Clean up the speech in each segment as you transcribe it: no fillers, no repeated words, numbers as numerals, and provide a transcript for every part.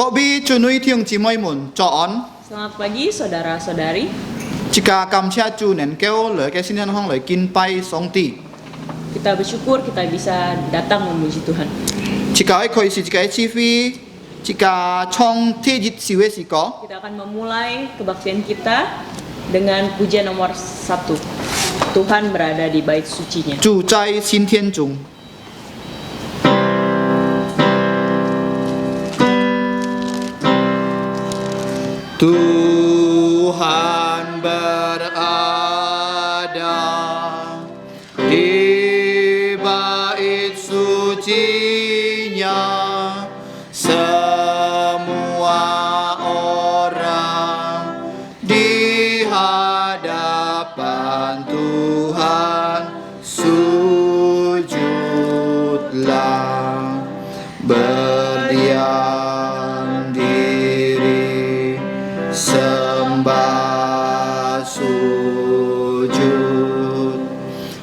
Kobi cunui tiung cimoy mun coon. Selamat pagi saudara-saudari. Jika kamcia cunen keo le ke sinian hong le kin pai song ti. Kita bersyukur kita bisa datang memuji Tuhan. Jika koi si jika civi jika chong ti jit siwe siko. Kita akan memulai kebaktian kita dengan pujian nomor 1. Tuhan berada di bait sucinya. 住在新天中。 Tuhan berada di bait sucinya, semua orang di hadapan Tuhan sujudlah, berdiam diri, sembah sujud.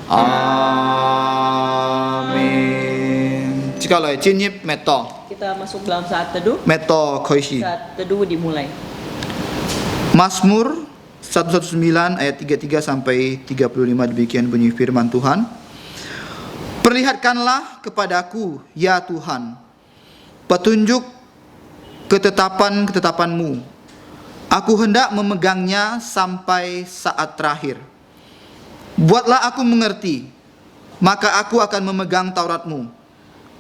Amin. Jika lai jinip meto. Kita masuk dalam saat teduh. Meto koisi. Saat teduh dimulai. Mazmur 119 ayat 33 sampai 35 demikian bunyi firman Tuhan. Perlihatkanlah kepadaku ya Tuhan petunjuk ketetapan-ketetapanmu. Aku hendak memegangnya sampai saat terakhir. Buatlah aku mengerti, maka aku akan memegang Tauratmu.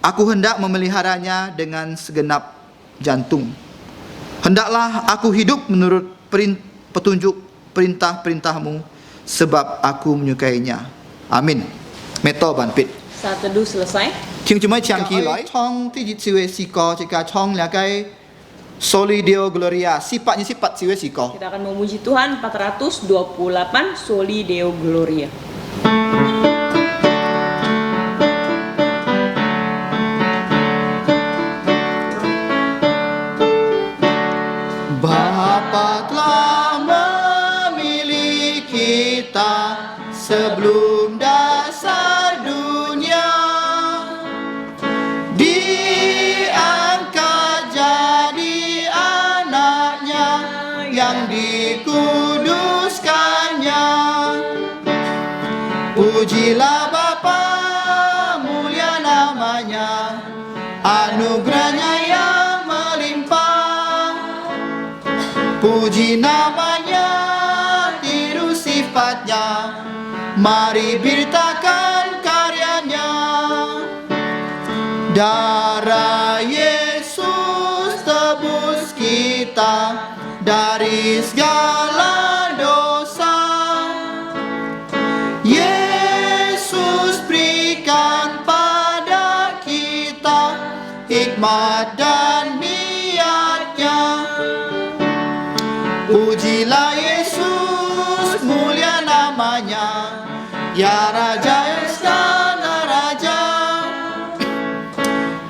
Aku hendak memeliharanya dengan segenap jantung. Hendaklah aku hidup menurut petunjuk perintah-perintahmu, sebab aku menyukainya. Amin. Meto banpit. Saat teduh selesai. Ting cuma cangki lai. Chong ti jit siwe siko jika chong lakai Soli Deo Gloria. Sifatnya sifat siwe siko. Kita akan memuji Tuhan 428 Soli Deo Gloria. Bapa telah memilih kita sebelum dasar dunia, diangkat jadi anaknya yang dikuduskannya. Pujilah Bapa, mulia namanya, anugerahnya yang melimpah. Puji namanya, tiru sifatnya, mari beritakan karyanya. Darah Yesus tebus kita dari segala dosa. Yesus berikan pada kita hikmat dan niatnya. Pujilah Yesus, mulia namanya, ya Raja Istana Raja.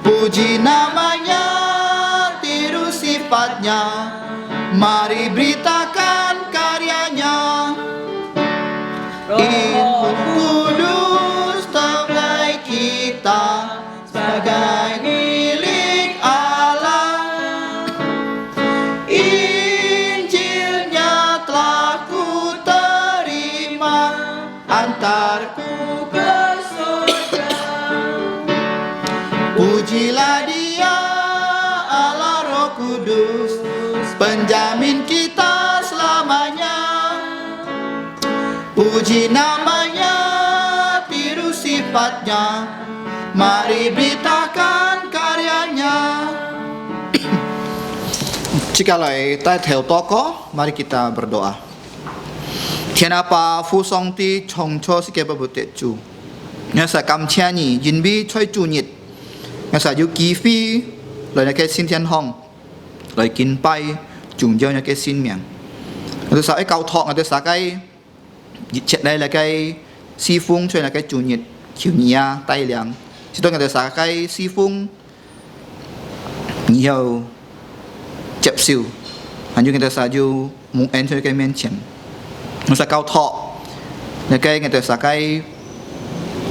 Puji namanya, tiru sifatnya, mari beritakan karyanya. Roh Kudus temui kita sebagai milik Allah. Injilnya telah ku terima, antarku ke surga. Pujilah Dia, Allah Roh Kudus, penjamin kita selamanya. Puji namanya, tiru sifatnya, mari beritakan karyanya. Cikalai tai theo toko, mari kita berdoa. Tianapa fu song ti chong cho sikeba bote chu. Ngasa kam chiani jinbi choi chu nyit. Ngasa yu ki fi lai na ke sin tian hong. Lai kin pai chung jiao na ke sin miang. Ngasa sa ai kau thok ngasa sa kai chết đây là cái si phung cho là cái chủ nhật chiều nhia tay liang chỉ tôi nghe sa cái si phung nhiều chập siêu anh như người ta sa du muốn ăn cho cái miếng chén nó sa cao thọ là cái người ta sa cái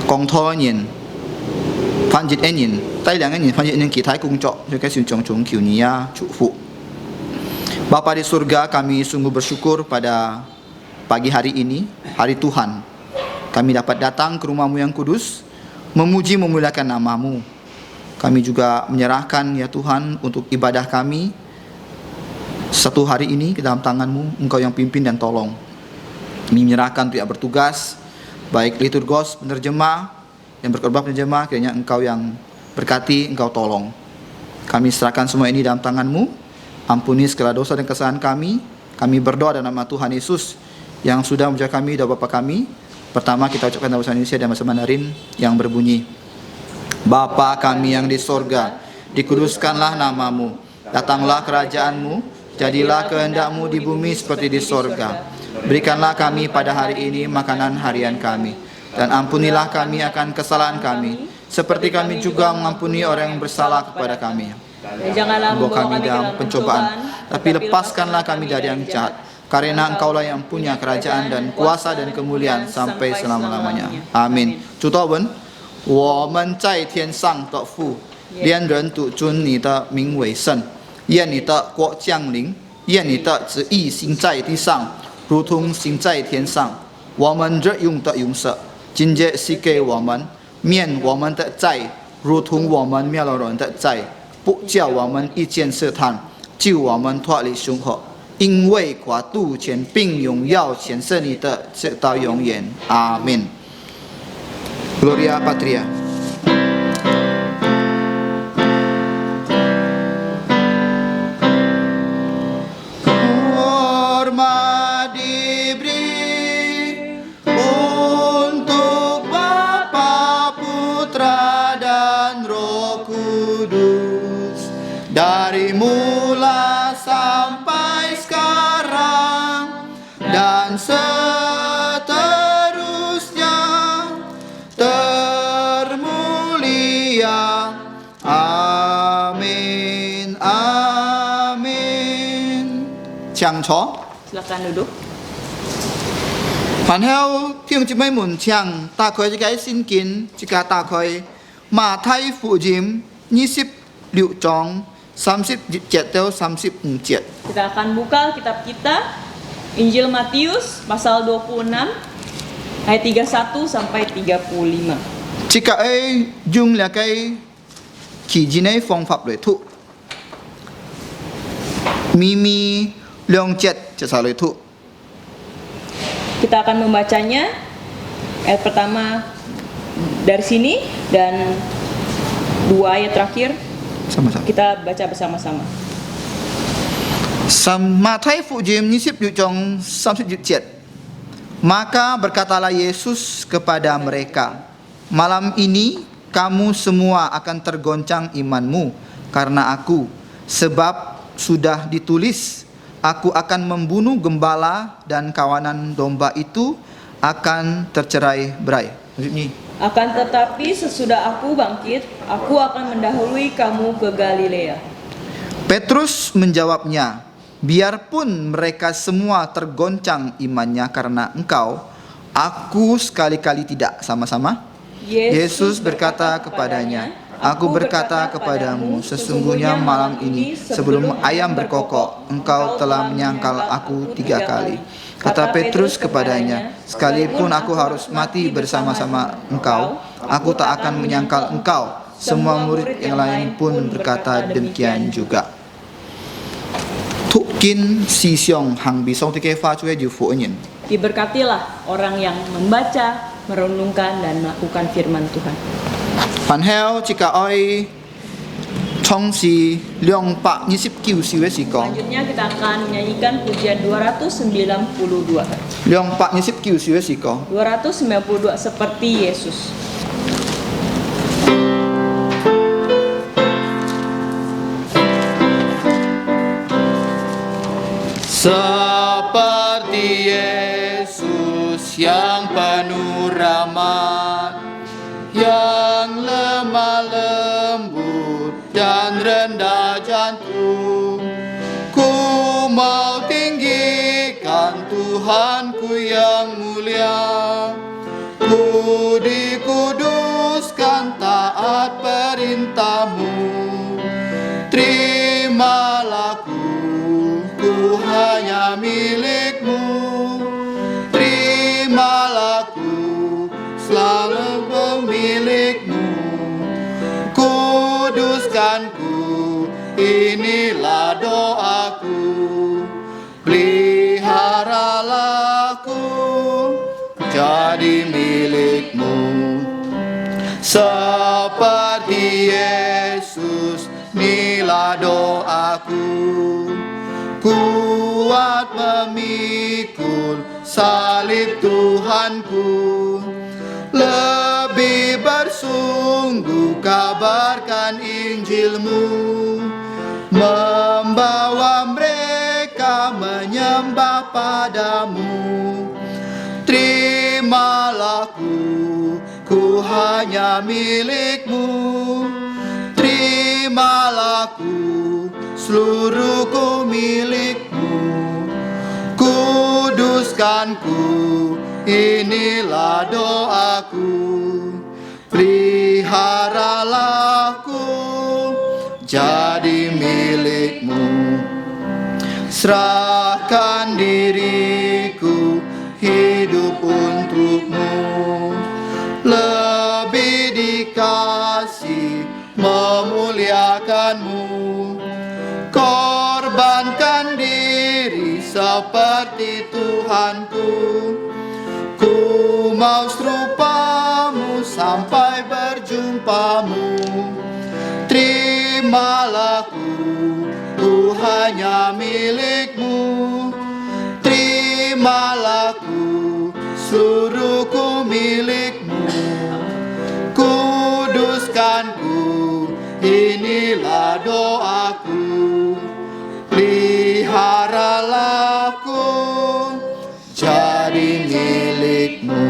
con thọ nhìn Panjit enin, tai liang enin, panjit enin kita kung cok, juga sincong cung kiunia cufu. Bapa di surga, kami sungguh bersyukur pada pagi hari ini, hari Tuhan. Kami dapat datang ke rumah-Mu yang kudus, memuji memuliakan nama-Mu. Kami juga menyerahkan ya Tuhan untuk ibadah kami satu hari ini ke dalam tangan-Mu, Engkau yang pimpin dan tolong. Kami menyerahkan untuk yang bertugas, baik liturgos, penerjemah, yang berkorban penerjemah, kiranya Engkau yang berkati, Engkau tolong. Kami serahkan semua ini dalam tangan-Mu. Ampuni segala dosa dan kesalahan kami. Kami berdoa dalam nama Tuhan Yesus yang sudah menjaga kami, doa Bapa kami. Pertama kita ucapkan dalam bahasa Indonesia dan bahasa Mandarin yang berbunyi, Bapa kami yang di sorga, dikuduskanlah nama-Mu, datanglah kerajaan-Mu, jadilah kehendak-Mu di bumi seperti di sorga. Berikanlah kami pada hari ini makanan harian kami, dan ampunilah kami akan kesalahan kami, seperti kami juga mengampuni orang yang bersalah kepada kami. Dan janganlah Membawa kami dalam pencobaan, tapi lepaskanlah kami dari yang jahat. Karena Engkaulah yang punya kerajaan dan kuasa dan kemuliaan sampai selama-lamanya. Amin. 主祷文，我们在天上的父，愿人都尊你的名为圣，愿你的国降临，愿你的旨意行在地上，如同行在天上。我们日用的用色，今日赐给我们，免我们的债，如同我们灭了人的债，不叫我们遇见试探，救我们脱离凶恶。因为国度、权柄、荣耀全是你的，直到永远。阿门。Gloria Patria. Hormat diberi untuk Bapa, Putra dan Roh Kudus, dari mula sampai sekarang dan seterusnya, termulia. Amin. Amin. Chàng chó. Silakan duduk. Phản theo thiên chỉ mấy mùn chàng ta khởi cái xin kín chỉ cả ta khởi mà thay phụ diêm 26 trong 37 atau 34. Kita akan buka kitab kita, Injil Matius pasal 26 ayat 31 sampai 35. Jika dùng là cái kỳ dị này phương pháp luyện thụ mimi lượng chếtจะสาลอยทุ Kita akan membacanya ayat pertama dari sini dan dua ayat terakhir sama-sama. kita baca bersama-sama. Matai Fujim Nisip Yujong Samsud Yujjet. Maka berkatalah Yesus kepada mereka, malam ini kamu semua akan tergoncang imanmu karena aku, sebab sudah ditulis, aku akan membunuh gembala dan kawanan domba itu akan tercerai-berai. Maksudnya, Akan tetapi sesudah aku bangkit, aku akan mendahului kamu ke Galilea. Petrus menjawabnya, biarpun mereka semua tergoncang imannya karena engkau, aku sekali-kali tidak. Sama-sama. Yesus berkata kepadanya, aku berkata kepadamu, sesungguhnya malam ini sebelum ayam berkokok, engkau telah menyangkal aku 3 kali. Kata Petrus kepadanya, sekalipun aku harus mati bersama-sama engkau, aku tak akan menyangkal engkau. Semua murid yang lain pun berkata demikian juga. Thukin si siong hang bisong tike fa cue ju fu nyin. Diberkatilah orang yang membaca, merenungkan dan melakukan firman Tuhan. Pan heo jika oi chong si leong pak nyisip kiu si we si ko. Selanjutnya kita akan menyanyikan pujian 292. Leong pak nyisip kiu si we si ko. 292 seperti Yesus. Seperti Yesus yang penuh rahmat, yang lemah lembut dan rendah jantung, ku mau tinggikan Tuhanku yang mulia, ku dikuduskan taat hanya milik-Mu. Terimalah ku selalu pemilik-Mu. Kuduskan ku, inilah doaku. Peliharalah ku jadi milik-Mu. Seperti Yesus, inilah doaku. Kuat memikul salib Tuhanku. Lebih bersungguh kabarkan Injil-Mu. Membawa mereka menyembah padamu. Terimalah ku hanya milik-Mu. Terimalah ku, seluruhku milik-Mu. Kuduskan ku, inilah doaku. Peliharalah ku jadi milik-Mu. Serahkan diriku hidup untuk-Mu. Lebih dikasih memuliakan-Mu. Korbankan diri seperti Tuhanku. Ku mau serupa-Mu sampai berjumpa-Mu. Terimalah ku hanya milik-Mu. Terimalah ku, seluruhku milik-Mu. Kuduskan ku, inilah doaku. Peliharalah ku jadi milik-Mu.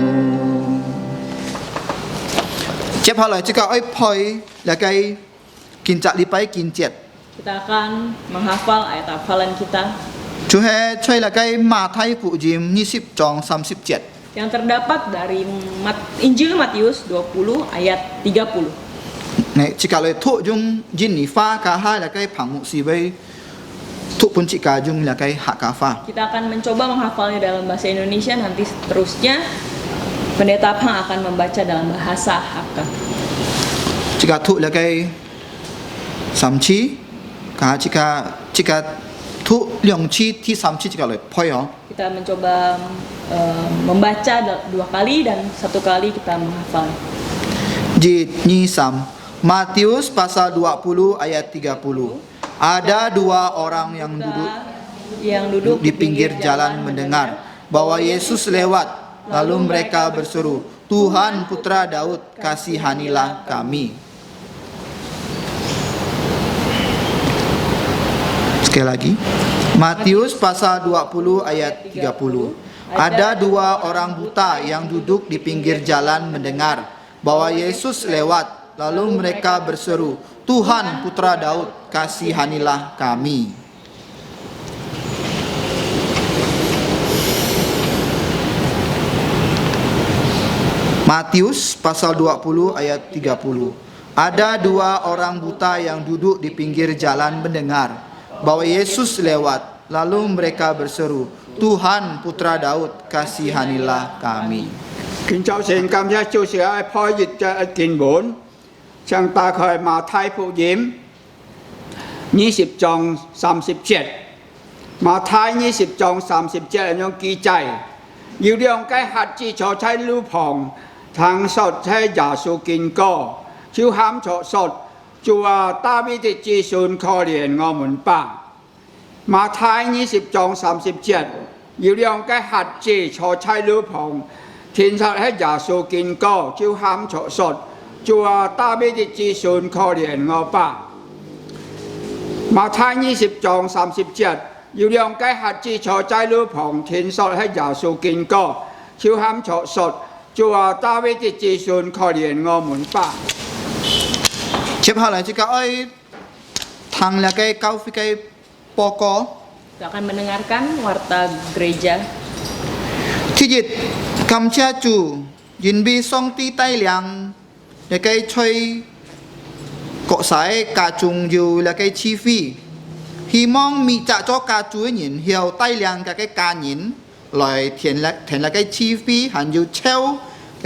Chép họ lại chứ cả ơi phơi là cái kinh trạng đi bay kinh triệt. Kita akan menghafal ayat hafalan kita Chú he chơi là cái mà thay phụ dìm 20 trong 37. yang terdapat dari Injil Matius 20 ayat 30. Này chỉ cả lời thụ dung jin ni pha cả hai là cái phẳng mụ xì với thụ pun chỉ cả dung là cái hạ cả pha. Kita akan mencoba menghafalnya dalam bahasa Indonesia, nanti seterusnya Pendeta Phang akan membaca dalam bahasa Hakka. Chỉ cả thụ là cái sám chi, cả chỉ cả thụ lượng chi thi sám chi chỉ cả lời phơi hả? Kita mencoba membaca 2 kali dan 1 kali kita menghafal. Jid ni sam. Matius pasal 20 ayat 30. Ada 2 orang yang duduk di pinggir jalan mendengar bahwa Yesus lewat, lalu mereka berseru, Tuhan Putra Daud, kasihanilah kami. Sekali lagi. Matius pasal 20 ayat 30. Ada 2 orang buta yang duduk di pinggir jalan mendengar bahwa Yesus lewat, lalu mereka berseru, Tuhan Putra Daud, kasihanilah kami. Matius pasal 20 ayat 30. Ada 2 orang buta yang duduk di pinggir jalan mendengar bahwa Yesus lewat, lalu mereka berseru, Tuhan Putra Daud, kasihanilah kami. Kính cháu xin cảm giác chú sẽ phó dịch cho kinh 4 trong ta khởi mà thái phụ diễm 20 trong 37 mà thái 20 trong 37 anh ghi chạy yêu lượng cái hạt chỉ cho trái lưu phòng thằng sọt hay giả số kinh co chú hám cho sọt chú ta bị thì chỉ xuân kho liền ngõ muốn bảng mà thái 20 trong 37yêu lượng cái hạt chỉ cho trái lưu phòng thiên sátให้giả số kinh co chú hám cho sọt chú ta bị thì chỉ xuân kho liền ngõ bảng mà thái 20trong 37yêu lượng cái hạt chỉ cho trái lưu phòng thiên sátให้giả số kinh co chú hám cho sọt chú ta bị thì chỉ xuân kho liền ngõ muốn bảng. Chép hal lại chứ cả ơi thằng là cái cao phi cái poko. Kita akan mendengarkan warta gereja. Thi dịch cầm cha chủ nhìn bi song ti tay liang là cái chơi cọ sải cả trùng dù là cái chi phi Hy mong mi cha cho ca chúa nhìn hiểu tay liang cái ca nhìn lại thiền là cái chi phí hẳn dù treo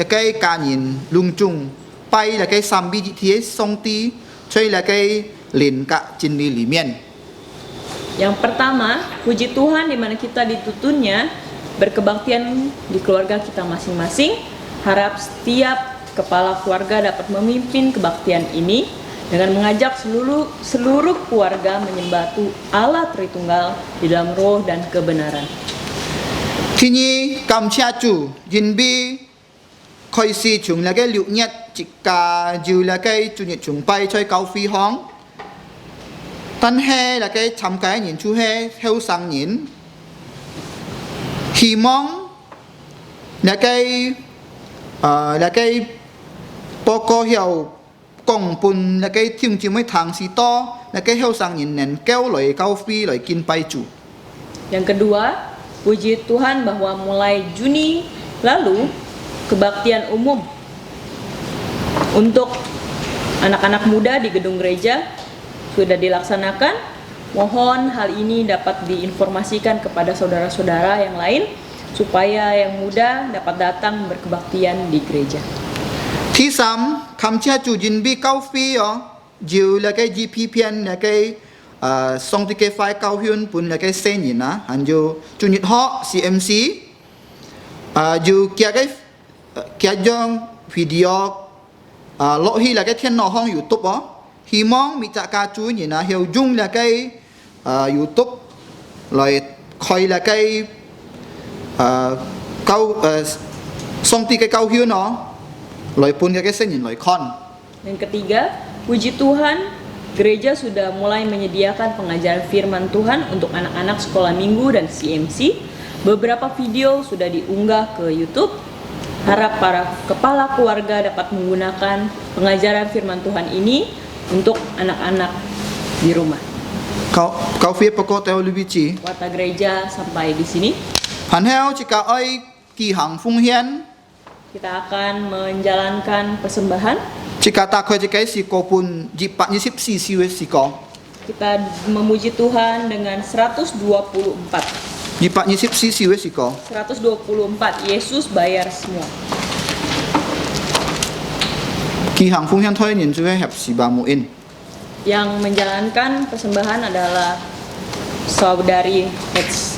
cái ca nhìn lung chung bay là cái sambi di thế song ti chơi là cái liền cả chân lý里面. Yang pertama, puji Tuhan di mana kita dituntunnya berkebaktian di keluarga kita masing-masing. Harap setiap kepala keluarga dapat memimpin kebaktian ini dengan mengajak seluruh keluarga menyembah Allah Tritunggal di dalam roh dan kebenaran. Thì nhi cảm cha chủ nhìn bi khơi si chúng là cái liệu nhật chỉ cả dù là cái chủ nhật chúng bay chơi cao phi hóng tân he là cái chăm cái nhìn chú he theo sang nhìn hy mong là cái bố cô hiểu công bùn là cái thiên chỉ mới thằng si to là cái theo sang nhìn nền kéo lại cao phi lại kinh bay chủ. Yang kedua, puji Tuhan bahwa mulai Juni lalu kebaktian umum untuk anak-anak muda di gedung gereja sudah dilaksanakan. Mohon hal ini dapat diinformasikan kepada saudara-saudara yang lain supaya yang muda dapat datang berkebaktian di gereja. Thứ sáu, cảm cha chủ nhìn bi cao phi dù là cái GP pian là cái song ti cái file cao huyên bún là cái sen nhìn á, hành dù chủ nhật họ CMC dù kia dòng video lộ hi là cái thiên nọ hong YouTube á, hi mong mi cha ca chú nhìn á hiểu dung là cái YouTube rồi coi là cái cao song ti cái cao huyên nó rồi pun cái sen nhìn rồi con. Yang ketiga, puji Tuhan, gereja sudah mulai menyediakan pengajaran firman Tuhan untuk anak-anak sekolah minggu dan CMC. Beberapa video sudah diunggah ke YouTube. Harap para kepala keluarga dapat menggunakan pengajaran firman Tuhan ini untuk anak-anak di rumah. Kau phía pokok teo lebih ci. Warta gereja sampai di sini. Hắn heo jika oi kỳ hằng phung hiến. Kita akan menjalankan persembahan. Jika tak kau jika si kau pun jipat nyisip si kau. Kita memuji Tuhan dengan 124. Jipat nyisip si kau. 124, Yesus bayar semua. Kỳ hằng phung hiến thôi nhìn juga hẹp si bamuin. Yang menjalankan persembahan adalah saudari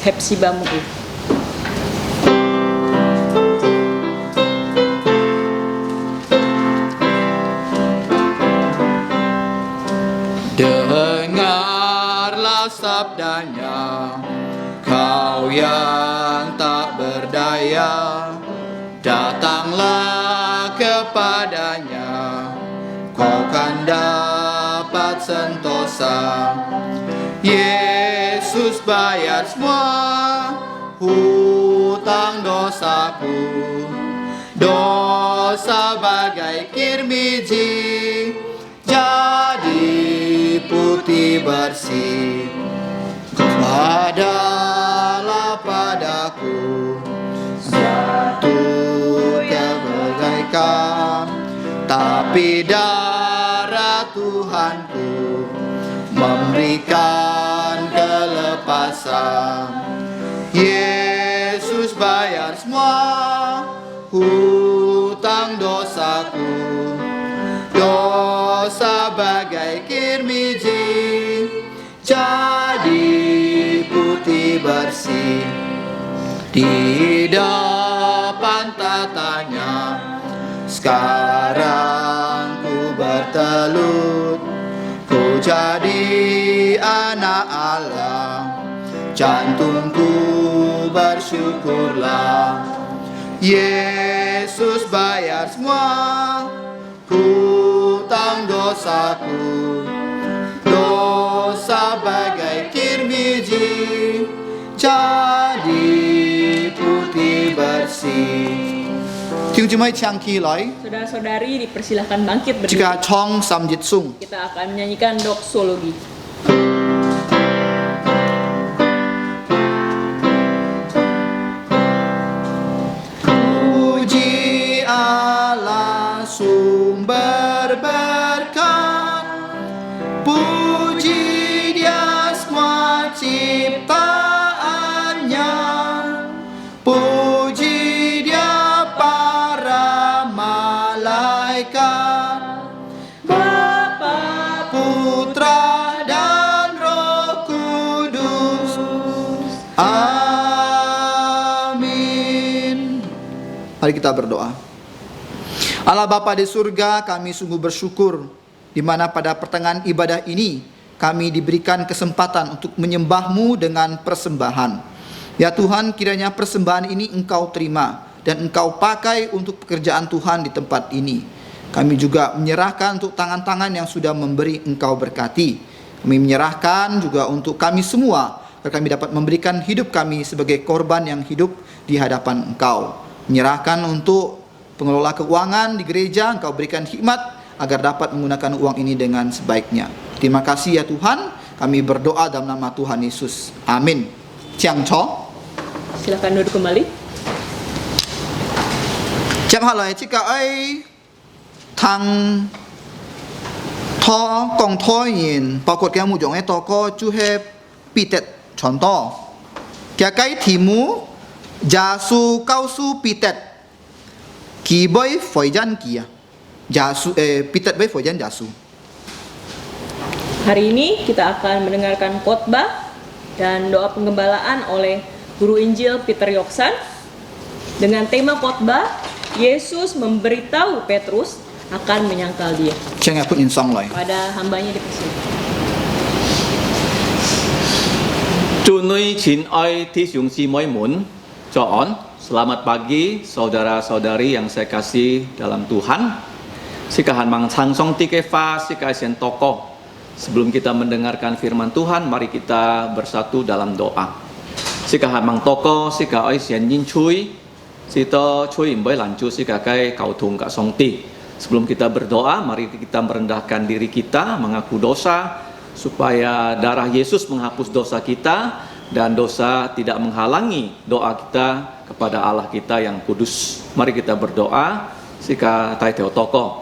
Hepsiba Mu'i. Dengarlah sabdanya, kau yang tak berdaya, datanglah kepadanya, kau kan dapat sentosa. Yesus bayar semua hutang dosaku, dosa bagai kirmiji jadi putih bersih. Padalah padaku satu kebaikan, tapi darah Tuhanku memberikan kelepasan. Yesus bayar semua hutang dosaku, dosa bagai kirmiji jadi putih bersih. Di depan tatanya sekarang ku bertelut, ku jadi anak Allah, jantungku bersyukurlah. Yesus bayar semua hutang dosaku, dosa bagai kirmiji jadi putih bersih. Tiếng chúng mới chang ki lại. Saudara-saudari dipersilahkan bangkit berdiri. Jika chong samjit sung. Kita akan menyanyikan doksologi. Puji Allah sumber berkat, puji Dia semua ciptaannya. Puji Dia para malaikat, Bapa, Putra dan Roh Kudus. Amin. Mari kita berdoa. Allah Bapa di surga, kami sungguh bersyukur di mana pada pertengahan ibadah ini kami diberikan kesempatan untuk menyembah-Mu dengan persembahan. Ya Tuhan, kiranya persembahan ini Engkau terima dan Engkau pakai untuk pekerjaan Tuhan di tempat ini. Kami juga menyerahkan untuk tangan-tangan yang sudah memberi, Engkau berkati. Kami menyerahkan juga untuk kami semua, agar kami dapat memberikan hidup kami sebagai korban yang hidup di hadapan Engkau. Menyerahkan untuk pengelola keuangan di gereja, Engkau berikan hikmat agar dapat menggunakan uang ini dengan sebaiknya. Terima kasih ya Tuhan, kami berdoa dalam nama Tuhan Yesus. Amin. Chiang Cho. Silakan duduk kembali. Chăm hạ lại cái ấy thằng thọ công thọ nhìn bao quát cái mục dùng ấy to có chú hệ bị tết chọn to cái题mũ giả su cao su bị tết kỳ bơi phải dân kia giả su bị tết bơi phải dân giả su. Hari ini kita akan mendengarkan khotbah dan doa penggembalaan oleh Guru Injil Peter Yoksan dengan tema khotbah Yesus memberitahu Petrus akan menyangkal dia. Jangan pun insang lại. Pada hambanya dipersilakan. 祝你亲爱弟兄姊妹们，早安. Selamat pagi saudara-saudari yang saya kasih dalam Tuhan. Sikahan mang changsong tikefa sikasian toko. Sebelum kita mendengarkan firman Tuhan, mari kita bersatu dalam doa. Sikahan mang toko sikai sian yin chui. Sito chui imbai lancu sikakai kautung kak songti. Sebelum kita berdoa, mari kita merendahkan diri kita, mengaku dosa, supaya darah Yesus menghapus dosa kita dan dosa tidak menghalangi doa kita kepada Allah kita yang kudus. Mari kita berdoa. Sika tai teo toko.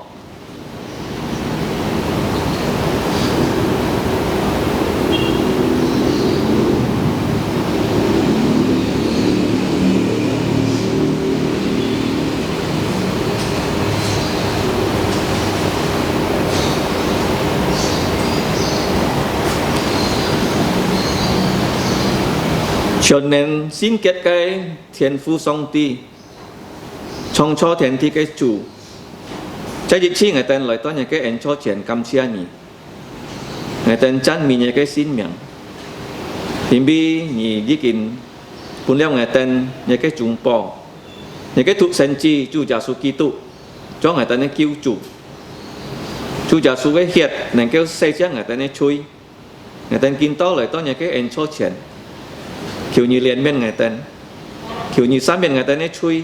Cho nên xin kết cái thiên父song ti trong cho thiên thi cái chủ trái dịch chi người ta lời to nhà cái anh cho chuyện cam chia nhỉ người ta chăn mi nhà cái xin miệng hiện bi nhỉ đi kinh cuốn leo người ta nhà cái trung bò nhà cái thuộc sinh chi chủ giả số Kitô cho người ta nên cứu chủ giả số cái hiệt nên kêu xây chắc người ta nên chui người ta kinh to lời to nhà cái anh cho chuyện kiểu như liền bên người ta kiểu như sáng bên người ta nên chui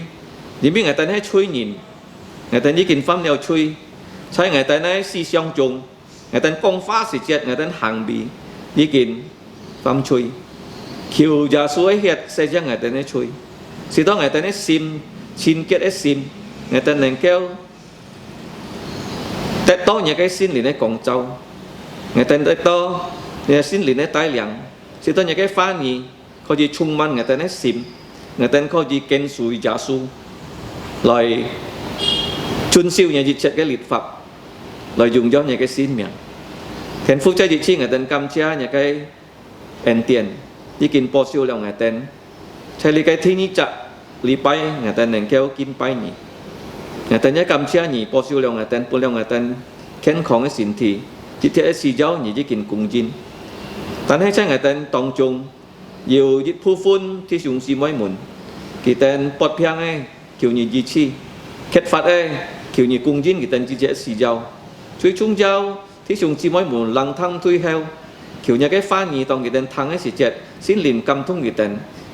những biết người ta nên chui nhìn người ta đi kinh pháp neo chuiใช้ người ta nên si xiong chung người ta công phá sự chết người ta hàng bị đi kinh pháp chui kiểu giả suối hiệt xây cho người ta nên chui sau đó người ta nên sim xin kết sim người ta nên kêu tết to những cái xin liền nên cộng châu người ta tết to nhà xin liền nên tai liang sau đó những cái phá nhìเขาจะชุ่มมันไงแต่เนี่ยซิมไงแต่เขาจะเกณฑ์สุยยาสูลอยชุนซิวเนี่ยจิตเช็ดcái lịch phápลอยยุ่งยากเนี่ยcái xin miệng thiên phúc choจิตchiไงแต่กำเชียเนี่ยcái ẩn tiềnที่กินโปรซิวแล้วไงแต่ใช้ลิcáiที่นี้จะลีไปไงแต่หนึ่งแก้วกินไปนี่ไงแต่เนี่ยกำเชียนี่โปรซิวแล้วไงแต่ปุ่นแล้วไงแต่แค้นของไอ้สินทีจิตเทียสีเจ้านี่จะกินกุ้งจินแต่ให้ใช้ไงแต่ตองจงnhiều dịch phu phun thì chúng si mấy muốn kỳ tên bọt piang ấy kiểu như gì chi kết phát ấy kiểu như cung jin kỳ tên chỉ dễ xì giàu chuối chung giàu thì chúng si mấy muốn lăng thăng thui heo kiểu như cái pha nhì tòng kỳ tên thăng ấy xì chết xin liền cầm thung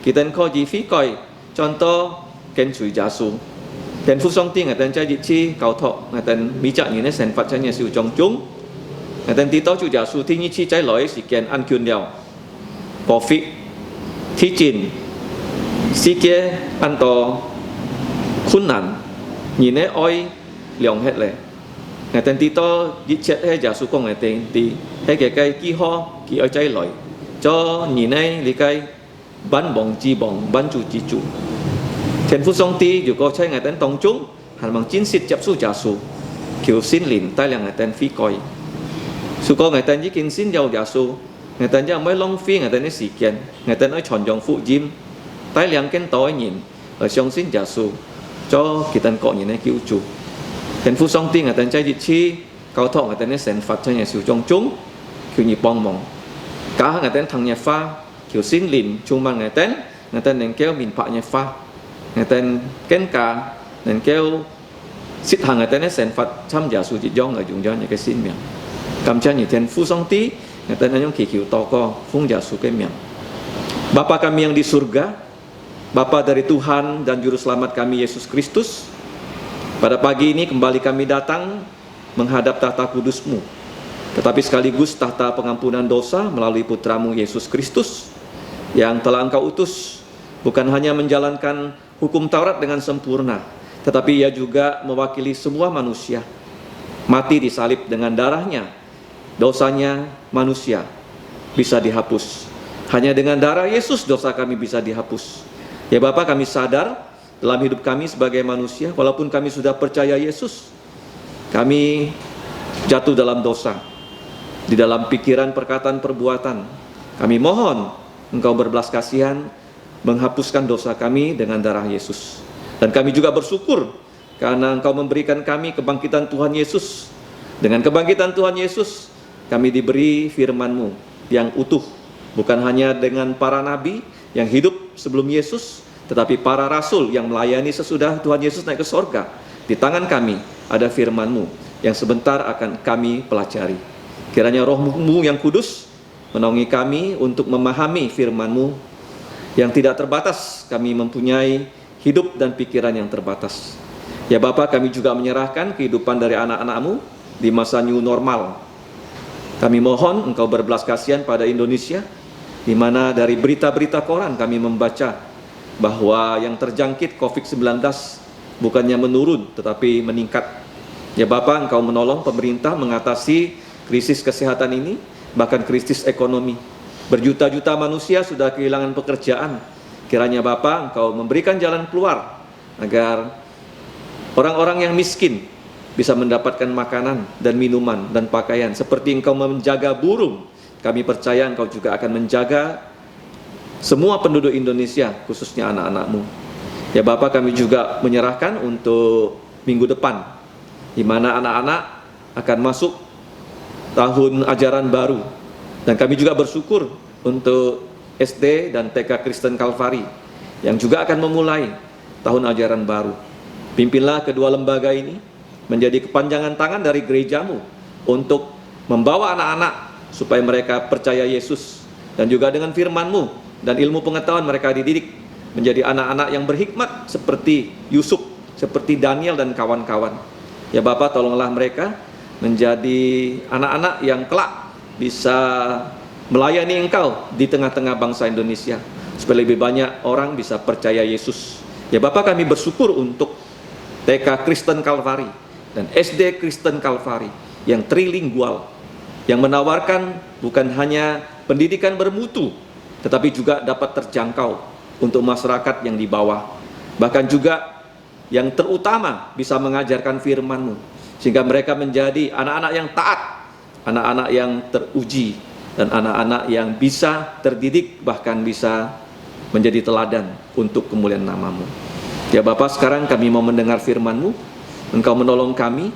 kỳ tên kho gì phí coi tròn to kén chuối giá xuống tên phu song tiên kỳ tên chơi dịch chi cầu thọ kỳ tên mỹ trạng như này sản phát cho nhà siêu trong chúng kỳ tên tí to chuối giá xuống thì như chi trái lỗi xì kén ăn kyun đèo bỏ phíที่จีนซีเกอันโตคุณนันnhìn thấy oi liều hếtเลยngày tên tí to giết chết hay giả số con ngày tên tí hay cái cây kỳ ho kỳ ở trái lỏi cho nhị nay lý cái ban bóng chi bóng ban chủ chi chủ thiên phú song ti dù có chơi ngày tên tông chúng hẳn bằng chín xịt chập su trả su kiểu xin lìn tay là ngày tên phi coi su có ngày tên chỉ kinh xin giàu trả su ngày tên chỉ mới long phi ngày tên ấy sĩ kiện ngày tên ấy chọn dòng phụ diêm tay liang kén tối nhìn ở trong xin trả su cho kỳ tên cọ nhìn này cứu chủ thiên phú song ti ngày tên chơi dịch chi cao thọ ngày tên ấy sền phật cho nhà sử trong chúng kiểu nhị bong mong cả ngày tên thằng nhà pha kiểu xin lìn chung bằng ngày tên nên kéo mình phạ nhà pha ngày tên kén cả nên kéo xích hàng ngày tên ấy sền phật tham gia sự dịch dong ở dùng cho những cái xin miệng cầm chân như thiên phú song ti ngày tên yang kiểu to co phung giả su cái miệng Bapa kami yang di surga Bapa dari Tuhan dan Juru Selamat kami Yesus Kristus, pada pagi ini kembali kami datang menghadap tahta kudus-Mu, tetapi sekaligus tahta pengampunan dosa melalui Putramu Yesus Kristus yang telah Engkau utus, bukan hanya menjalankan hukum Taurat dengan sempurna, tetapi Ia juga mewakili semua manusia, mati disalib dengan darahnya, dosanya manusia bisa dihapus. Hanya dengan darah Yesus dosa kami bisa dihapus. Ya Bapa, kami sadar dalam hidup kami sebagai manusia, walaupun kami sudah percaya Yesus, kami jatuh dalam dosa, di dalam pikiran, perkataan, perbuatan. Kami mohon Engkau berbelas kasihan, menghapuskan dosa kami dengan darah Yesus. Dan kami juga bersyukur karena Engkau memberikan kami kebangkitan Tuhan Yesus. Dengan kebangkitan Tuhan Yesus, kami diberi firman-Mu yang utuh, bukan hanya dengan para nabi yang hidup sebelum Yesus, tetapi para rasul yang melayani sesudah Tuhan Yesus naik ke sorga. Di tangan kami ada firman-Mu yang sebentar akan kami pelajari. Kiranya Roh-Mu yang kudus menaungi kami untuk memahami firman-Mu yang tidak terbatas. Kami mempunyai hidup dan pikiran yang terbatas. Ya Bapa, kami juga menyerahkan kehidupan dari anak-anak-Mu di masa new normal. Kami mohon Engkau berbelas kasihan pada Indonesia, di mana dari berita-berita koran kami membaca bahwa yang terjangkit COVID-19 bukannya menurun tetapi meningkat. Ya Bapa, Engkau menolong pemerintah mengatasi krisis kesehatan ini, bahkan krisis ekonomi. Berjuta-juta manusia sudah kehilangan pekerjaan. Kiranya Bapa, Engkau memberikan jalan keluar agar orang-orang yang miskin bisa mendapatkan makanan dan minuman dan pakaian. Seperti Engkau menjaga burung, kami percaya Engkau juga akan menjaga semua penduduk Indonesia, khususnya anak-anak-Mu. Ya Bapa, kami juga menyerahkan untuk minggu depan, di mana anak-anak akan masuk tahun ajaran baru. Dan kami juga bersyukur untuk SD dan TK Kristen Kalvari yang juga akan memulai tahun ajaran baru. Pimpinlah kedua lembaga ini menjadi kepanjangan tangan dari gereja-Mu untuk membawa anak-anak supaya mereka percaya Yesus, dan juga dengan firman-Mu dan ilmu pengetahuan mereka dididik menjadi anak-anak yang berhikmat seperti Yusuf, seperti Daniel dan kawan-kawan. Ya Bapa, tolonglah mereka menjadi anak-anak yang kelak bisa melayani Engkau di tengah-tengah bangsa Indonesia, supaya lebih banyak orang bisa percaya Yesus. Ya Bapa, kami bersyukur untuk TK Kristen Kalvari dan SD Kristen Kalvari yang trilingual, yang menawarkan bukan hanya pendidikan bermutu, tetapi juga dapat terjangkau untuk masyarakat yang di bawah. Bahkan juga yang terutama bisa mengajarkan firman-Mu, sehingga mereka menjadi anak-anak yang taat, anak-anak yang teruji, dan anak-anak yang bisa terdidik, bahkan bisa menjadi teladan untuk kemuliaan nama-Mu. Ya Bapa, sekarang kami mau mendengar firman-Mu. Engkau menolong kami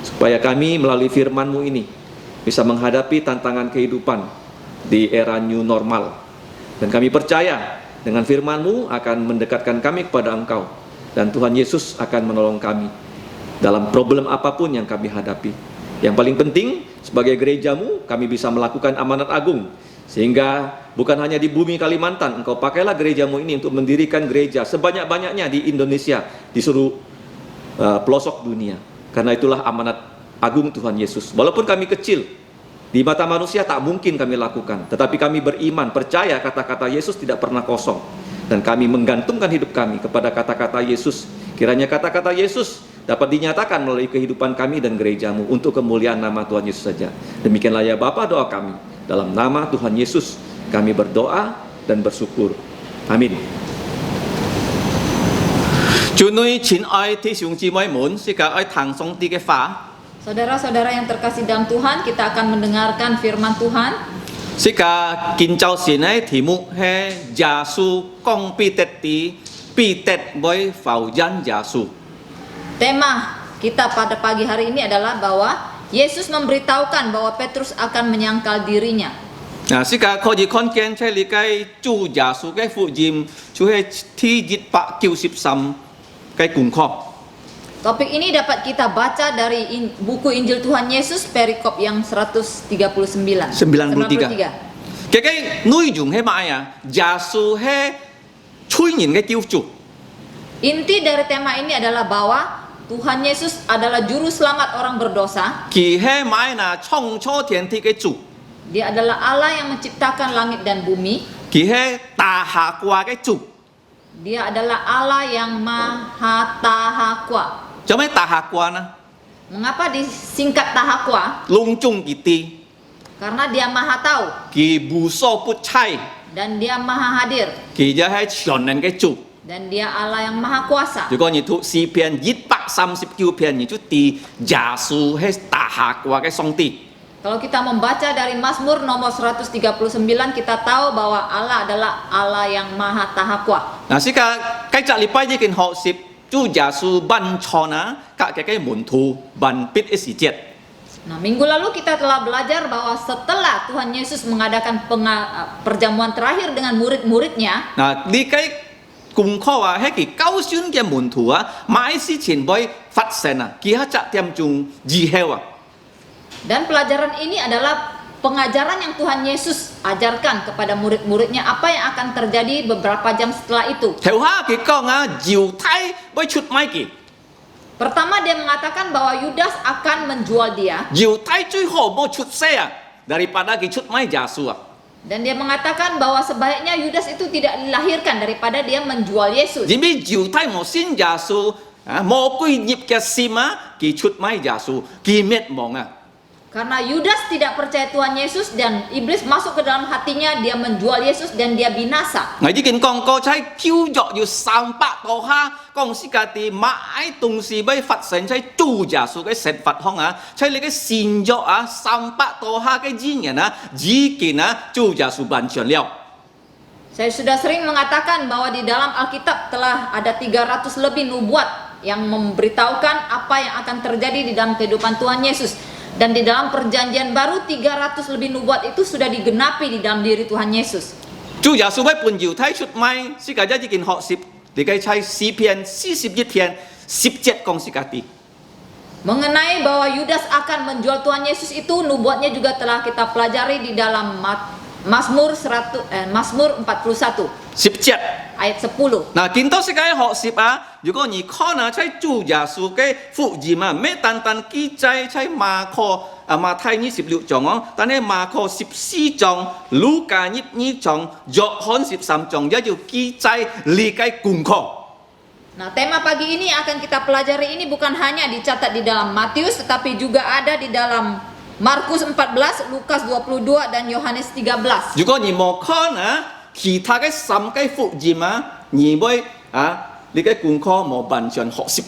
supaya kami melalui firman-Mu ini bisa menghadapi tantangan kehidupan di era new normal. Dan kami percaya dengan firman-Mu akan mendekatkan kami kepada Engkau, dan Tuhan Yesus akan menolong kami dalam problem apapun yang kami hadapi. Yang paling penting, sebagai gereja-Mu kami bisa melakukan amanat agung, sehingga bukan hanya di bumi Kalimantan, Engkau pakailah gereja-Mu ini untuk mendirikan gereja sebanyak-banyaknya di Indonesia, di seluruh pelosok dunia. Karena itulah amanat agung Tuhan Yesus. Walaupun kami kecil, di mata manusia tak mungkin kami lakukan, tetapi kami beriman, percaya kata-kata Yesus tidak pernah kosong, dan kami menggantungkan hidup kami kepada kata-kata Yesus. Kiranya kata-kata Yesus dapat dinyatakan melalui kehidupan kami dan gereja-Mu untuk kemuliaan nama Tuhan Yesus saja. Demikianlah ya Bapa, doa kami dalam nama Tuhan Yesus Kami berdoa dan bersyukur. Amin. 主女親愛弟兄姊妹們，是個愛聽上帝嘅話， Saudara-saudara yang terkasih dalam Tuhan, kita akan mendengarkan firman Tuhan. 是個建造線嘅題目係耶穌講彼得啲，彼得會否認耶穌。 Tema kita pada pagi hari ini adalah bahwa Yesus memberitahukan bahwa Petrus akan menyangkal dirinya. 嗱，是個可以看見喺呢個主耶穌嘅福音，就係T193嘅功課。 Topik ini dapat kita baca dari buku Injil Tuhan Yesus perikop yang 139. 93. Cái nội dung係咩啊？耶穌係催人嘅救主。 Inti dari tema ini adalah bahwa Tuhan Yesus adalah juru selamat orang berdosa. 佢係咩啊？創造天地嘅主。 Dia adalah Allah yang menciptakan langit dan bumi. 佢係大下掛嘅主。 Dia adalah Allah yang Maha Tahakwa. 做咩大下掛呢？ Mengapa disingkat Tahakwa? 隆重佢啲， Karena dia Maha Tahu 佢無所不猜， dan dia Maha Hadir 佢就係全能嘅主。 dan dia Allah yang Maha Kuasa. 如果你讀詩篇139篇，你就知耶穌係大下掛嘅上帝。 Kalau kita membaca dari Mazmur nomor 139, kita tahu bahwa Allah adalah Allah yang Maha Tahakwa. 嗱，是個繼續禮拜已經學習主耶穌辦錯นะ，各嘅門徒辦必一時節。 Nah, minggu lalu kita telah belajar bahwa setelah Tuhan Yesus mengadakan perjamuan terakhir dengan murid-muridnya, 嗱，呢個功課啊，係佢教選嘅門徒啊，買事前會發現啊，佢喺責任中以後啊。 dan pelajaran ini adalah pengajaran yang Tuhan Yesus ajarkan kepada murid-muridnya apa yang akan terjadi beberapa jam setelah itu. 頭下佢講啊，猶太會出賣佢， Pertama dia mengatakan bahwa Yudas akan menjual dia 猶太最好冇出世啊，daripada佢出賣耶穌啊。 dan dia mengatakan bahwa sebaiknya Yudas itu tidak dilahirkan daripada dia menjual Yesus. 因為猶太冇信耶穌啊，冇歸入嘅心啊，佢出賣耶穌，佢滅亡啊。 Karena Yudas tidak percaya Tuhan Yesus dan iblis masuk ke dalam hatinya, dia menjual Yesus dan dia binasa. 我已經講過，喺叫作要300多下，講是家啲買東西俾發生喺主耶穌嘅食法行啊，喺你嘅善作啊300多下嘅經驗啊，已經啊主耶穌完全了。 Saya sudah sering mengatakan bahwa di dalam Alkitab telah ada 300 lebih nubuat yang memberitahukan apa yang akan terjadi di dalam kehidupan Tuhan Yesus. Dan di dalam perjanjian baru 300 lebih nubuat itu sudah digenapi di dalam diri Tuhan Yesus. 主耶穌喺半猶太出賣，是家已經學習，你嘅喺詩篇41篇10節講是家啲。 Mengenai bahwa Yudas akan menjual Tuhan Yesus itu nubuatnya juga telah kita pelajari di dalam Mazmur 41 10節。 ayat 10. 嗱，見到世界學習啊，如果你看啊，在主耶穌嘅福音啊，咩單單記載在馬可馬太26章哦，但係馬可14章、路加22章、約翰13章也要記載呢個功課。 Nah, tema pagi ini akan kita pelajari ini bukan hanya dicatat di dalam Matius, tetapi juga ada di dalam Markus 14, Lukas 22, dan Yohanes 13. 如果你冇看啊，其他嘅3個福音啊，你會啊，呢個功課冇完全學習。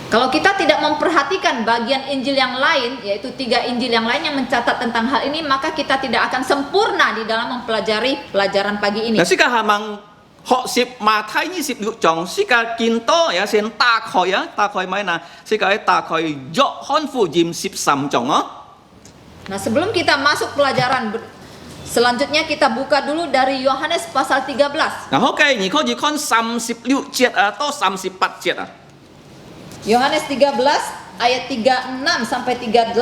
Kalau kita tidak memperhatikan bagian Injil yang lain, yaitu 3 Injil yang lain yang mencatat tentang hal ini, maka kita tidak akan sempurna di dalam mempelajari pelajaran pagi ini. 嗱，呢個係問學習馬太26章，呢個見多有先大概啊，大概咩呢？呢個係大概約翰福音13章啊。 Nah, sebelum kita masuk pelajaran selanjutnya kita buka dulu dari Yohanes pasal 13. 嗱，OK，你可以看36節啊，到38節啊。 Yohanes 13 ayat 36 sampai 38.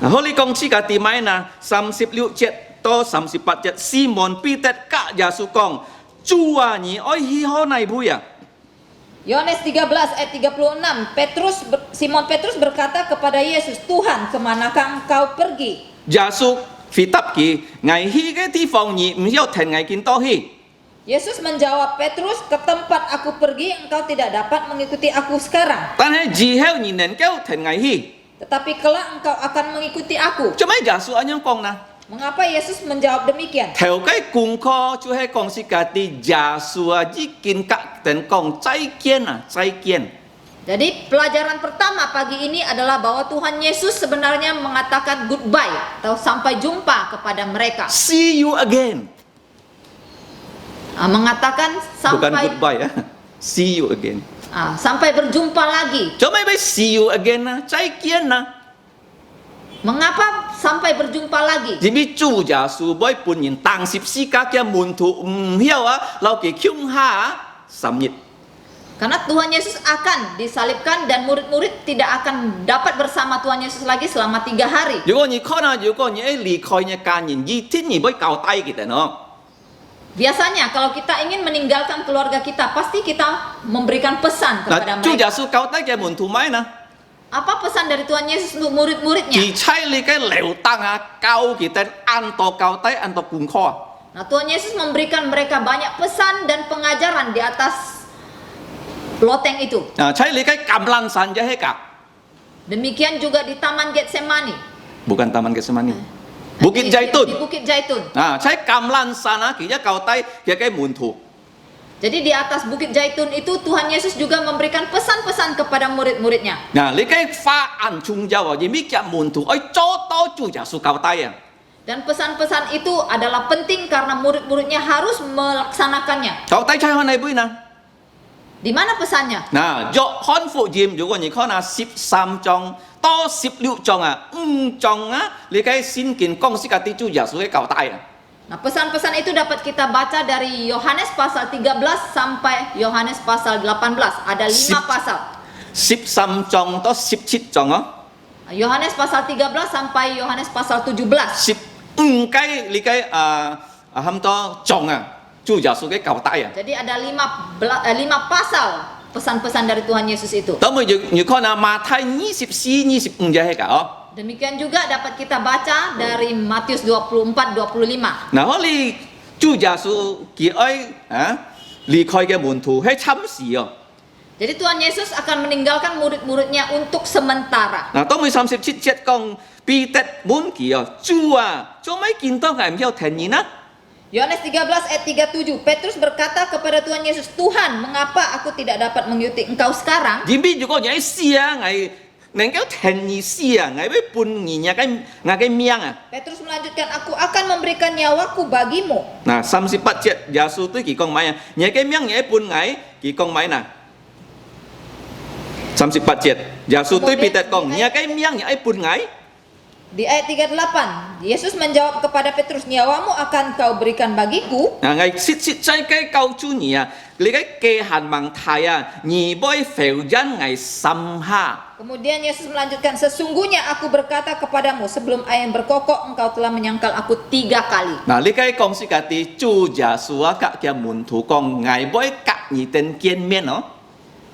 嗱，好，你講呢個點咩呢？36節到38節，西門彼得甲耶穌講：主啊，你愛去何哪裡啊？ Yohanes 13 ayat 36, Simon Petrus berkata kepada Yesus, Tuhan, kemanakah engkau pergi? 耶穌回答佢：我去嘅地方，你唔要停，我見到去。 Yesus menjawab, Petrus, ke tempat aku pergi engkau tidak dapat mengikuti aku sekarang. 但係之後你能夠停我去。 Tetapi kelak engkau akan mengikuti aku. 做咩耶穌咁樣講呢？ Mengapa Yesus menjawab demikian? Theo cái cùng kho chú hay con sĩ cả tí giả sủa chỉ kinh các tên con trái kiên. Jadi pelajaran pertama pagi ini adalah bahwa Tuhan Yesus sebenarnya mengatakan goodbye atau sampai jumpa kepada mereka. See you again. Mengatakan Bukan sampai goodbye ya. See you again. sampai berjumpa lagi. Cho mấy see you again trái kiên. Mengapa sampai berjumpa lagi? Vì biết chủ giả sử bởi bùn nhìn tăng xịp sĩ các cái môn thủ hiểu lau kì khiung ha sám nhịp. Karena Tuhan Yesus akan disalibkan dan murid-murid tidak akan dapat bersama Tuhan Yesus lagi selama 3 hari. Nếu có như khó nào, nếu có như lý khói như ca nhìn gì thiên nhị bởi cao tay kita no. Biasanya kalau kita ingin meninggalkan keluarga kita, pasti kita memberikan pesan kepada Chủ mereka. giả sử cao tay cái môn thủ mấy nè. Apa pesan dari Tuhan Yesus untuk murid-muridnya? Kỳ chay lý cái lều tăng cao kita an to cao tay an to cùng kho. Nah, Tuhan Yesus memberikan mereka banyak pesan dan pengajaran di atas loteng itu. Chay lý cái cầm lan san cho hết cả. Demikian juga di Taman Getsemani. Bukan Taman Getsemani. Bukit Di Zaitun. Bukit Zaitun. Chay cầm lan san kỳ cao tay cái môn thủ. Jadi di atas Bukit Zaitun itu Tuhan Yesus juga memberikan pesan-pesan kepada murid-muridnya. Nah, lý cái pha ăn chung giao vì biết cái môn thủ ơi cho to chủ giả sử cao tay Dan pesan-pesan itu adalah penting karena murid-muridnya harus melaksanakannya. Cao tay chay hoa này bui nè. Di mana pesannya? Nah, do hon phụ diêm dù có những khó là 13 trong to 16 trong trong lý cái xin kiến công sĩ cả tí chủ giả sử cái cao tay Nah, pesan-pesan itu dapat kita baca dari Yohanes pasal 13 sampai Yohanes pasal 18. Ada 5 pasal. 13 trong to 17 trong Yohanes pasal 13 sampai Yohanes pasal 17. 10 cái lý cái hâm to trong chủ giả sử cái cao tay Jadi ada 5 pasal pesan-pesan dari Tuhan Yesus itu. Tao mới như khó là mà thay 24 25 ra hết cả Demikian juga dapat kita baca dari Matius 24-25. Nah, holly chủ giả sử kỳ ơi lý khai cái môn thủ hay chăm xỉ Jadi Tuhan Yesus akan meninggalkan murid-muridnya untuk sementara. Nah, tao mới 37 chết con Peter muốn kỳ chú cho mấy kinh tao ngài theo thành nhí nè. Yohanes 13 ayat 37, Petrus berkata kepada Tuhan Yesus, Tuhan, mengapa aku tidak dapat mengikuti engkau sekarang? Vì biết có nhảy xia ngài neng kéo thành nhí xia ngài với bùn nhí nhà cái miang Petrus melanjutkan, aku akan memberikan nyawaku bagimu. Nah, 34 chết giả sử tới kỳ con máy nhà cái miang nhảy bùn ngài kỳ con máy nè. 34 chết giả sử tới Peter con nhà cái miang nhảy bùn ngài. Di ayat 38, Yesus menjawab kepada Petrus, nyawamu akan kau berikan bagiku. Nah, ngài xịt trái cái câu chú nhí lấy cái kê hàn bằng thai nhí bôi phèo dân ngài xăm ha. Kemudian Yesus melanjutkan, sesungguhnya aku berkata kepadamu, sebelum ayam berkokok engkau telah menyangkal aku 3 kali. Nah, lý cái con sĩ cả tí chủ giả sử các cái môn thủ con ngài bôi các nhí tên kiên miên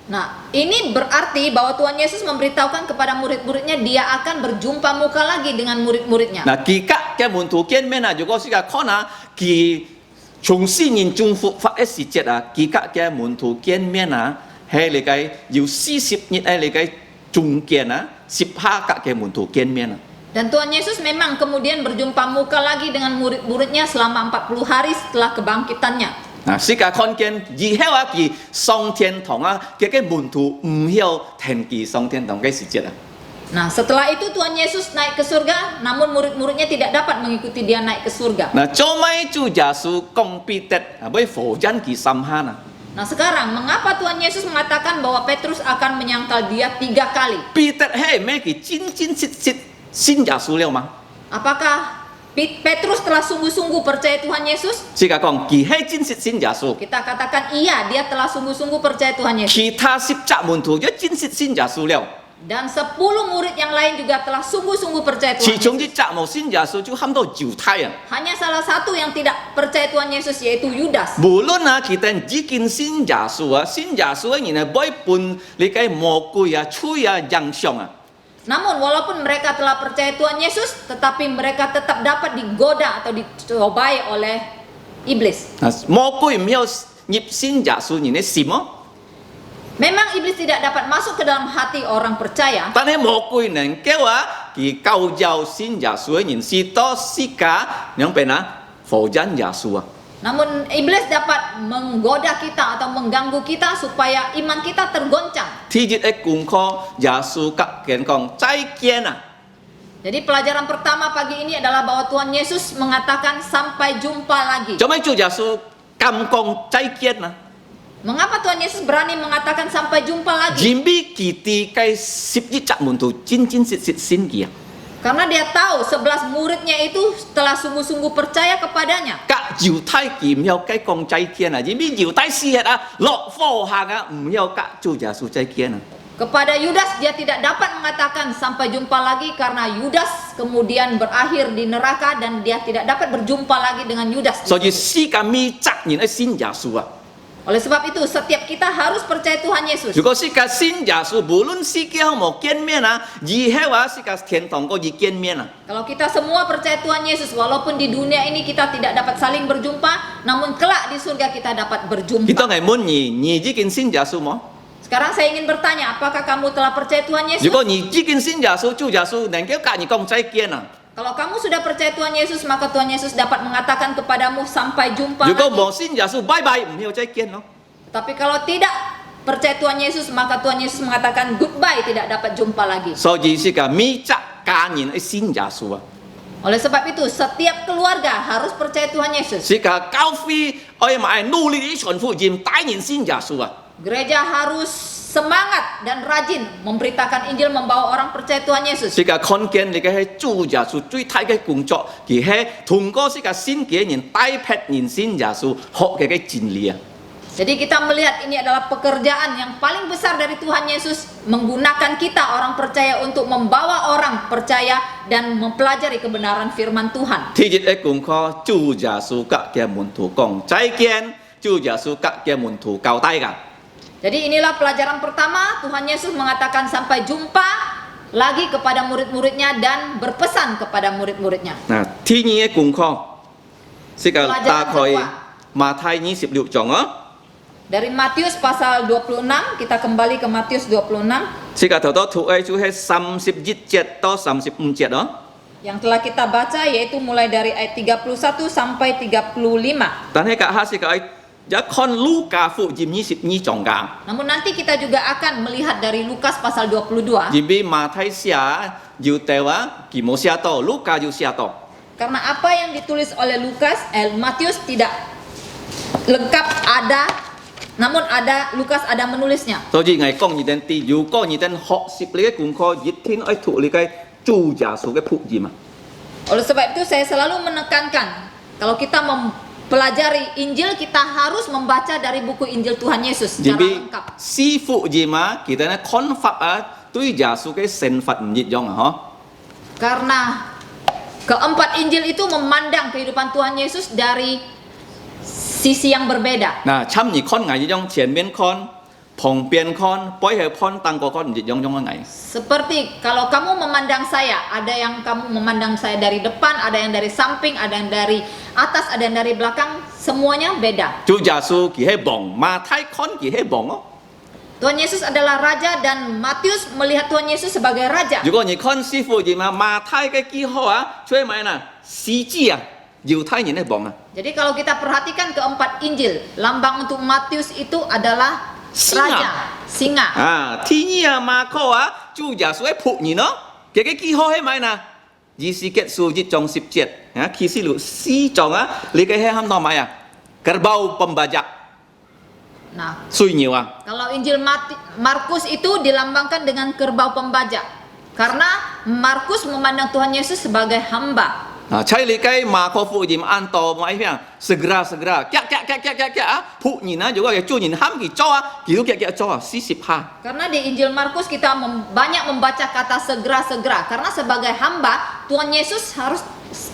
Nah, ini berarti bahwa Tuhan Yesus memberitahukan kepada murid-muridnya dia akan berjumpa muka lagi dengan murid-muridnya. Nah, kỳ các cái môn thủ kiên miên dù có sĩ cả khó là kỳ chúng sinh nhìn trung phục phát ế sĩ chết kỳ các cái môn thủ kiên miên hay là cái dù 40 nhít hay là cái trung kiên 12 các cái môn thủ kiên miên Dan Tuhan Yesus memang kemudian berjumpa muka lagi dengan murid-muridnya selama 40 hari setelah kebangkitannya. Nah, sĩ cả con kiên gì heo kỳ song thiên thong cái môn thủ hiểu thành kỳ song thiên thong cái sĩ chết Nah, setelah itu Tuhan Yesus naik ke surga, namun murid-muridnya tidak dapat mengikuti dia naik ke surga. Nah, cho mấy chủ giả sử công Peter với phổ dân kỳ xăm ha Nah, sekarang mengapa Tuhan Yesus mengatakan bahwa Petrus akan menyangkal dia 3 kali? Peter hey mấy kỳ chín xin giả sử liệu mà Apakah Petrus telah sungguh-sungguh percaya Tuhan Yesus? sĩ cả con kỳ hay xin giả sử Kita katakan iya, dia telah sungguh-sungguh percaya Tuhan Yesus. kỳ tha 10 môn thủ cho xin giả sử liệu Dan 10 murid yang lain juga telah sungguh-sungguh percaya chỉ Tuhan chúng Yesus. chỉ chạm một xin giả sử chú ham đâu chịu thay Hanya salah satu yang tidak percaya Tuhan Yesus yaitu Yudas. vô luận kita chỉ kinh xin giả sử nhìn là bói bùn lấy cái mồ côi chui giang xiong Namun walaupun mereka telah percaya Tuhan Yesus, tetapi mereka tetap dapat digoda atau dicobai oleh iblis. mồ côi miêu nhịp xin giả sử nhìn là sim Memang iblis tidak dapat masuk ke dalam hati orang percaya. ta thấy mồ côi này kêu 其教教信耶稣的人是多是假，两边否认耶稣啊。 Namun iblis dapat menggoda kita atau mengganggu kita supaya iman kita tergoncang. 天日的功課，耶穌甲人講再見啊！ Jadi pelajaran pertama pagi ini adalah bahwa Tuhan Yesus mengatakan sampai jumpa lagi. 做咩做耶穌咁講再見啊？ Mengapa Tuhan Yesus berani mengatakan sampai jumpa lagi? 因為佢哋嘅11隻門徒真實信佢啊！ Karena dia tahu 11 muridnya itu telah sungguh-sungguh percaya kepadanya. 甲猶太佢唔要計講再見啊！因為猶太事啊，落課行啊，唔要甲做耶穌再見啊！ Kepada Yudas dia tidak dapat mengatakan sampai jumpa lagi karena Yudas kemudian berakhir di neraka dan dia tidak dapat berjumpa lagi dengan Yudas. 所以世界咪責任去信耶穌啊！ Oleh sebab itu setiap kita harus percaya Tuhan Yesus. 如果世界信耶穌，無論世界有冇見面啊，以後啊世界天堂嗰啲見面啊。 Kalau kita semua percaya Tuhan Yesus, walaupun di dunia ini kita tidak dapat saling berjumpa, namun kelak di surga kita dapat berjumpa. Kita ngay muốn你已經信耶穌冇？ Sekarang saya ingin bertanya, apakah kamu telah percaya Tuhan Yesus? 如果你已經信耶穌，做耶穌，能夠甲你講再見啊！ Kalau kamu sudah percaya Tuhan Yesus, maka Tuhan Yesus dapat mengatakan kepadamu sampai jumpa 如果 lagi. 冇信耶穌，拜拜，唔要再見咯。 Tapi kalau tidak percaya Tuhan Yesus, maka Tuhan Yesus mengatakan goodbye, tidak dapat jumpa lagi. 所以世界咪責家人去信耶穌啊！ Oleh sebab itu, setiap keluarga harus percaya Tuhan Yesus. 世界教會愛埋努力地傳福音，帶人信耶穌啊！ Gereja harus semangat dan rajin memberitakan Injil, membawa orang percaya Tuhan Yesus. 世界看見你嘅係做耶穌最大嘅工作，而係通過世界信嘅人帶別人信耶穌學嘅真理啊！ Jadi kita melihat ini adalah pekerjaan yang paling besar dari Tuhan Yesus, menggunakan kita orang percaya untuk membawa orang percaya dan mempelajari kebenaran firman Tuhan. 天日嘅功課，做耶穌甲嘅門徒講再見，做耶穌甲嘅門徒交代噶。 Jadi inilah pelajaran pertama, Tuhan Yesus mengatakan sampai jumpa lagi kepada murid-muridnya dan berpesan kepada murid-muridnya. 嗱，天日嘅功課，世界打開馬太26章啊。 Dari Matius pasal 26, kita kembali ke Matius 26. 世界頭多圖誒就係31節到35節啊。 Yang telah kita baca yaitu mulai dari ayat 31 sampai 35. 但係家下世界一看路加福音22章㗎， Namun nanti kita juga akan melihat dari Lukas pasal 22. 因為馬太寫要掉啊，佢冇寫到，路加要寫到。 Karena apa yang ditulis oleh Matius tidak lengkap ada, namun Lukas ada menulisnya. 所以我講你哋啲，如果你哋學習你嘅功課，一天愛讀你嘅做耶穌嘅福音啊。 Oleh sebab itu saya selalu menekankan, kalau kita mempelajari Injil, kita harus membaca dari buku Injil Tuhan Yesus secara 因為 lengkap. 師福音啊，佢哋咧看法啊，對耶穌嘅身法唔一樣啊，嗬。 Karena keempat Injil itu memandang kehidupan Tuhan Yesus dari sisi yang berbeda. 嗱，參與看藝一樣，前面看，旁邊看，背後看，當個看唔一樣嘅藝。 Seperti kalau kamu memandang saya, ada yang kamu memandang saya dari depan, ada yang dari samping, ada yang dari atas, ada yang dari belakang, semuanya beda. 做耶穌佢係王，馬太看佢係王哦。 Tuhan Yesus adalah raja dan Matius melihat Tuhan Yesus sebagai raja. 如果你看師福音啊，馬太嘅記號啊，出埋嗱，司祭啊，猶太人嘅王啊。 Jadi kalau kita perhatikan keempat Injil, lambang untuk Matius itu adalah Singa. raja, singa. 啊，天意啊，馬可啊，做耶穌嘅僕人咯，佢嘅記號係咪嗱？以斯結書1章10節啊，啟示錄4章啊，你嘅係喊到咪啊？Kerbau pembajak Nah, 水牛啊。 kalau Injil Markus itu dilambangkan dengan kerbau pembajak. Karena Markus memandang Tuhan Yesus sebagai hamba. 啊，ใช้你嘅馬可福音按到咪咩啊？segera，僕人啊，如果係做人喊佢做啊，佢都叫做啊，40%。 Karena di Injil Markus kita banyak membaca kata segera-segera. Karena sebagai hamba, Tuhan Yesus harus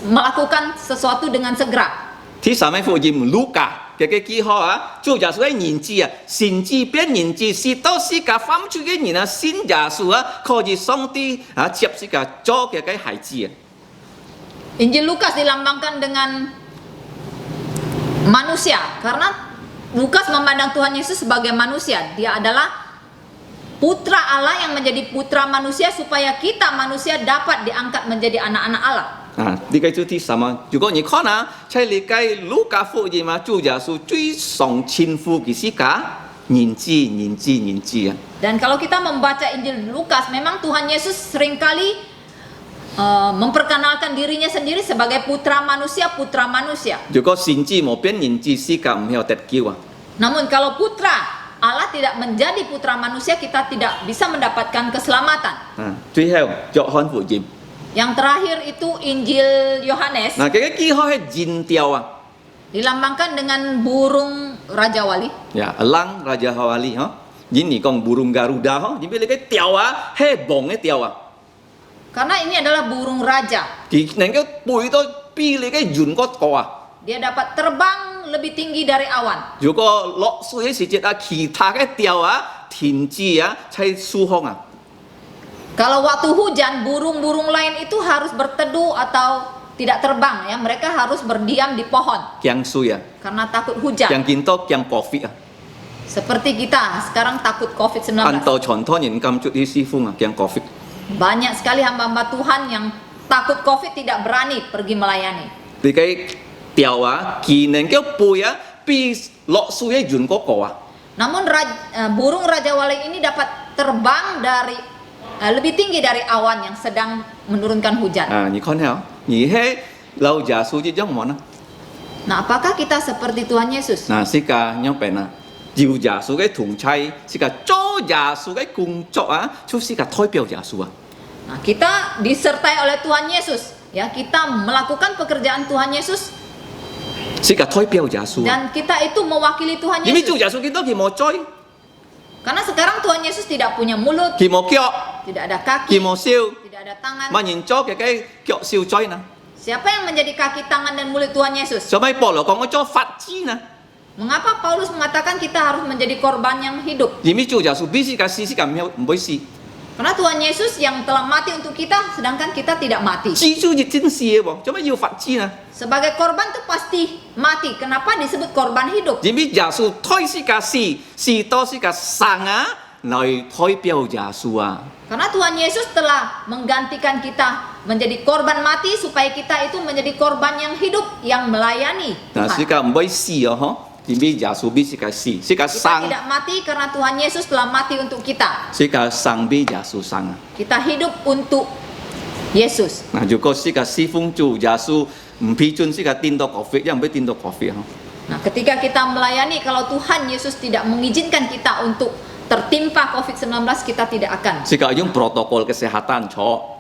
melakukan sesuatu dengan segera. ที่สาม福音路加嘅記號啊，做耶穌嘅人子啊，先知變人子，是到世界翻出嘅人啊，信耶穌啊，可以上帝啊接世界做嘅孩子啊。 Injil Lukas dilambangkan dengan manusia. Karena Lukas memandang Tuhan Yesus sebagai manusia. Dia adalah putra Allah yang menjadi putra manusia supaya kita manusia dapat diangkat menjadi anak-anak Allah. 啊，呢個就第三啊。如果你看啊，在你解路加福音啊，主耶穌最常稱呼嘅是個人子啊。 Dan kalau kita membaca Injil Lukas, memang Tuhan Yesus seringkali memperkenalkan dirinya sendiri sebagai putra manusia. 如果先知冇變人子，是個唔曉得救啊。 Namun kalau putra Allah tidak menjadi putra manusia, kita tidak bisa mendapatkan keselamatan. 啊，最後約翰福音， Yang terakhir itu Injil Yohanes 嗱，佢嘅記號係人調啊， dilambangkan dengan burung Raja Wali. 呀，elang Raja Wali 嗬，ini 講 burung Garuda 嗬，你俾你嘅調啊，係棒嘅調啊， Karena ini adalah burung raja. 佢能夠背到比你嘅遠嗰個啊。 Dia dapat terbang lebih tinggi dari awan. 如果落水嘅時節啊，其他嘅調啊、天子啊，喺樹空啊。 Kalau waktu hujan, burung-burung lain itu harus berteduh atau tidak terbang ya. Mereka harus berdiam di pohon 驚水啊， karena takut hujan. 驚見到驚 COVID 啊， Seperti kita sekarang takut 按 COVID-19. 道傳統人咁出啲師傅啊，驚 COVID。 Banyak sekali hamba-hamba Tuhan yang takut COVID tidak berani pergi melayani. 你嘅調啊，佢能夠背啊，比落水嘅遠嗰個啊。 Namun burung Raja Wali ini dapat terbang dari lebih tinggi dari awan yang sedang menurunkan hujan. 啊，你看下，而係老耶穌一樣冇啊。 Nah, apakah kita seperti Tuhan Yesus? 嗱，是個樣病啊，要耶穌嘅同差，是個做耶穌嘅工作啊，就是個代表耶穌啊。 Nah, kita disertai oleh Tuhan Yesus. Ya, kita melakukan pekerjaan Tuhan Yesus 是個代表耶穌啊。 dan kita itu mewakili Tuhan 因為做 Yesus. 耶穌見到佢冇嘴， Karena sekarang Tuhan Yesus tidak punya mulut, 佢冇腳， tidak ada 佢 kaki, 冇笑， tidak ada tangan. 乜人做嘅腳笑嘴呢？ Siapa yang menjadi kaki, tangan dan mulut Tuhan Yesus? 做咩保羅講我做法子呢？ Mengapa Paulus mengatakan kita harus menjadi korban yang hidup? 因為做耶穌必須個死，是個唔會死。 Karena Tuhan Yesus yang telah mati untuk kita, sedangkan kita tidak mati. 蜘蛛亦真是嘅喎，做咩要法子呢？ Sebagai korban itu pasti mati. Kenapa disebut korban hidup? 因為耶穌推是個死，死多是個生啊，來代表耶穌啊。 Karena Tuhan Yesus telah menggantikan kita menjadi korban mati supaya kita itu menjadi korban yang hidup yang melayani 嗱，是 Tuhan. 個唔會死哦，嗬。因為耶穌必是個死，是個 Kita 生， tidak mati karena Tuhan Yesus telah mati untuk kita. 是個生比耶穌生啊。 Kita hidup untuk Yesus. 嗱，如果是個侍奉主耶穌唔批准，是個顛倒COVID，因為顛倒COVID嗬。 Nah, ketika kita melayani, kalau Tuhan Yesus tidak mengizinkan kita untuk tertimpa COVID-19, kita tidak akan. 是個用 protokol kesehatan 錯。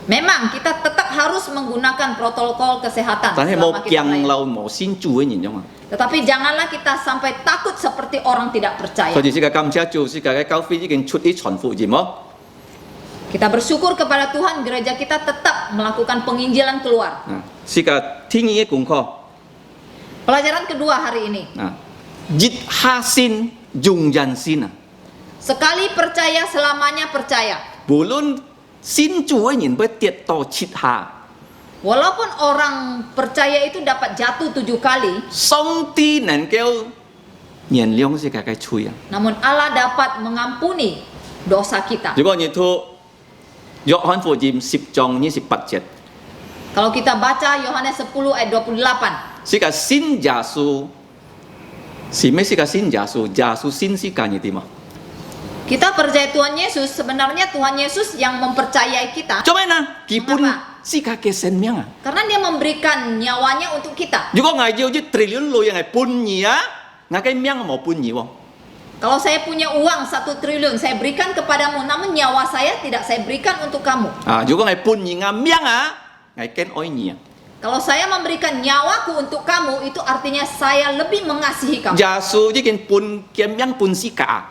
Memang kita tetap harus menggunakan protokol kesehatan 但係冇 selama kita 驚 melayani. 漏冇先做嘅人樣啊。 Tetapi janganlah kita sampai takut seperti orang tidak percaya. 所以是個感謝主，是個嘅教會已經出啲傳福音喎。 Kita bersyukur kepada Tuhan, gereja kita tetap melakukan penginjilan keluar. 啊，是個天意嘅功課。 Pelajaran kedua hari ini. 啊，熱下先用人先啊。 Sekali percaya, selamanya percaya. 無論先做嘅人會跌到切下， Walaupun orang percaya itu dapat jatuh 7 kali, 上帝能夠原諒是個嘅罪啊。 namun Allah dapat mengampuni dosa kita. 如果你讀約翰福音10章28節， Kalau kita baca Yohanes 10 ayat 28, 是個信耶穌，是咩？是個信耶穌，耶穌信是個點啊？ kita percaya Tuhan Yesus, sebenarnya Tuhan Yesus yang mempercayai kita 做咩呢？基本 Mengapa? 是個嘅生命啊！ karena dia memberikan nyawanya untuk kita. 如果我要一 triliun 女人係半兒啊，我嘅命冇半兒喎。 Kalau saya punya uang 1 triliun, saya berikan kepadamu, namun nyawa saya tidak saya berikan untuk kamu. 啊，如果係半兒我命啊，我驚愛你啊！ Kalau saya memberikan nyawaku untuk kamu, itu artinya saya lebih mengasihi kamu. 耶穌已經半嘅命半是假，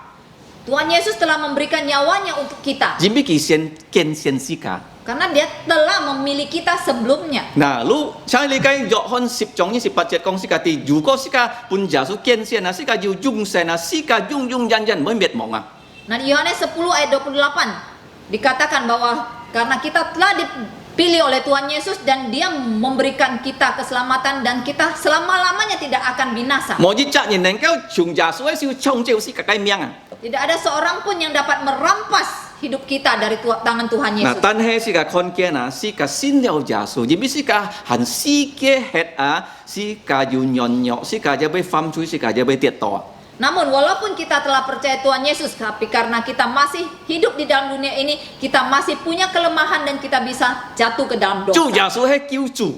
Tuhan Yesus telah memberikan nyawanya untuk kita. 因為佢先見先是假。 Karena dia telah memilih kita sebelumnya. 嗱，你像你講約翰10章28節講是個啲，如果是個半耶穌見先啊，是個要永生啊，是個永永遠遠唔會滅亡啊。 Nah, di Yohanes 10 ayat 28 dikatakan bahwa karena kita telah dipilih oleh Tuhan Yesus dan dia memberikan kita keselamatan dan kita selama-lamanya tidak akan binasa. 冇一隻人能夠從耶穌嘅手創造是個嘅命啊！ Tidak ada seorang pun yang dapat merampas hidup kita dari tangan Tuhan 嗱， Yesus. 但係是個看見啊，是個先有耶穌，而唔是個行世嘅血啊，是個要軟弱，是個要被犯罪，是個要被跌倒啊。 Namun walaupun kita telah percaya Tuhan Yesus, tapi karena kita masih hidup di dalam dunia ini, kita masih punya kelemahan dan kita bisa jatuh ke dalam 主 dosa. 耶穌係救主，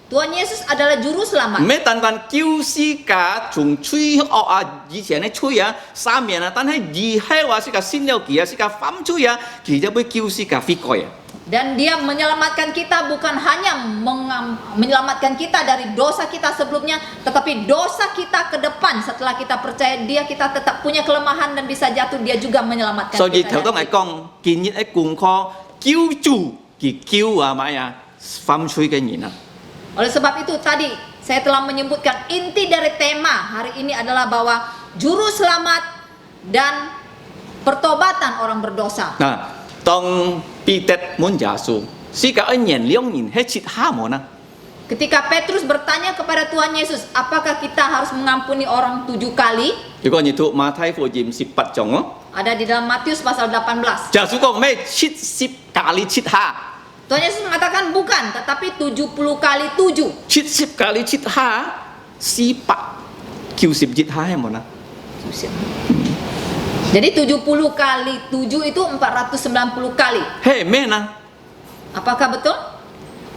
Tuhan Yesus adalah juru 唔 selamat. 係單單救世界從罪惡啊，以前嘅罪啊、三面啊，但係以後啊是個先有佢啊，是個犯罪啊，佢就被救世界悔改啊。 Dan dia menyelamatkan kita bukan hanya menyelamatkan kita dari dosa kita sebelumnya, tetapi dosa kita ke depan setelah kita percaya dia, kita tetap punya kelemahan dan bisa jatuh, dia juga menyelamatkan 所以 kita. 頭先係講，今日嘅功課救主佢救啊乜呀犯罪嘅人啊。 Oleh sebab itu tadi saya telah menyebutkan inti dari tema hari ini adalah bahwa juru selamat dan pertobatan orang berdosa. 嗱，當彼得問耶穌，是個一年兩年係切下冇呢？ Ketika Petrus bertanya kepada Tuhan Yesus, apakah kita harus mengampuni orang 7 kali? 如果你讀馬太福音18章哦， Ada di dalam Matius pasal 18. 耶穌講咩70kali 7下， Tuhan Yesus mengatakan bukan, tetapi 70 kali 7. 70kali 7下497下係冇呢？ Jadi 70 kali 7 itu 490 kali. 係咩呢？ Apakah betul?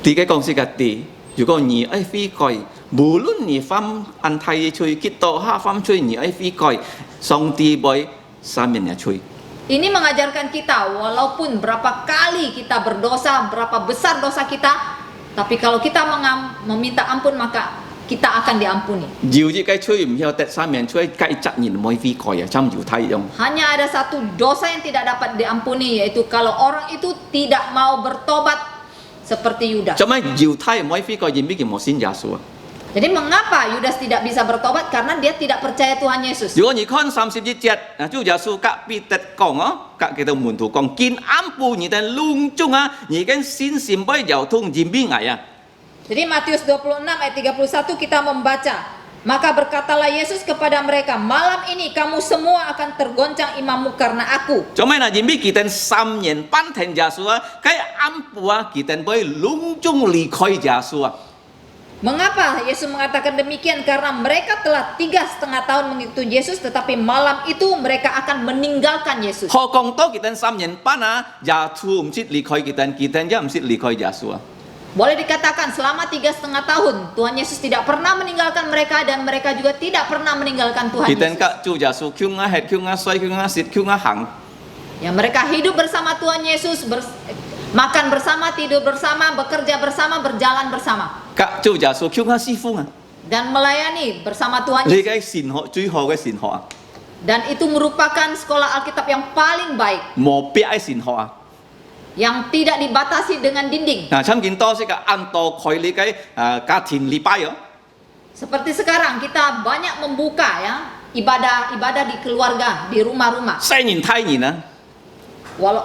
點解講是個地？如果你愛悔改，無論你犯安太嘅罪，結到下犯罪，你愛悔改，上帝會赦免你罪。 Ini mengajarkan kita walaupun berapa kali kita berdosa, berapa besar dosa kita, tapi kalau kita meminta ampun maka kita akan diampuni. 搖啲雞吹唔曉得三面吹雞責任唔可以悔改啊，針搖太用。 Hanya ada satu dosa yang tidak dapat diampuni, yaitu kalau orang itu tidak mau bertobat seperti Yudas. 做咩搖太唔可以悔改，而咩叫冇先耶穌啊？ Jadi mengapa Yudas tidak bisa bertobat? Karena dia tidak percaya Tuhan Yesus. 如果你看31節，啊，主耶穌甲彼得講哦，甲佢哋門徒講，見安布你哋隆中啊，而家先善不有通驗邊危啊！ Jadi Matius 26 ayat 31 kita membaca, maka berkatalah Yesus kepada mereka, malam ini kamu semua akan tergoncang imammu karena aku. 做咩嗱？驗邊佢哋3年半聽耶穌啊，佢安布啊，佢哋不會隆中離開耶穌啊！ Mengapa Yesus mengatakan demikian? Karena mereka telah 3,5 tahun mengikuti Yesus, tetapi malam itu mereka akan meninggalkan Yesus. 何講多佢哋3年半啊，耶穌唔識離開佢哋又唔識離開耶穌啊！ Boleh dikatakan selama 3,5 tahun Tuhan Yesus tidak pernah meninggalkan mereka dan mereka juga tidak pernah meninggalkan Tuhan 佢哋 Yesus. 甲主耶穌叫我吃，叫我睡，叫我食，叫我行。 Ya, mereka hidup bersama Tuhan Yesus, makan bersama, tidur bersama, bekerja bersama, berjalan bersama, 甲主耶穌叫我師傅啊！ dan melayani bersama Tuhan 你 Yesus. 嘅善學最好嘅善學啊！ Dan itu merupakan sekolah Alkitab yang paling baik, 冇別嘅善學啊！ yang tidak dibatasi dengan dinding. 嗱，參見多些嘅按道佢你嘅家庭禮拜哦， Seperti sekarang kita banyak membuka ya ibadah-ibadah di keluarga, di rumah-rumah. 細年太年啊！ Walau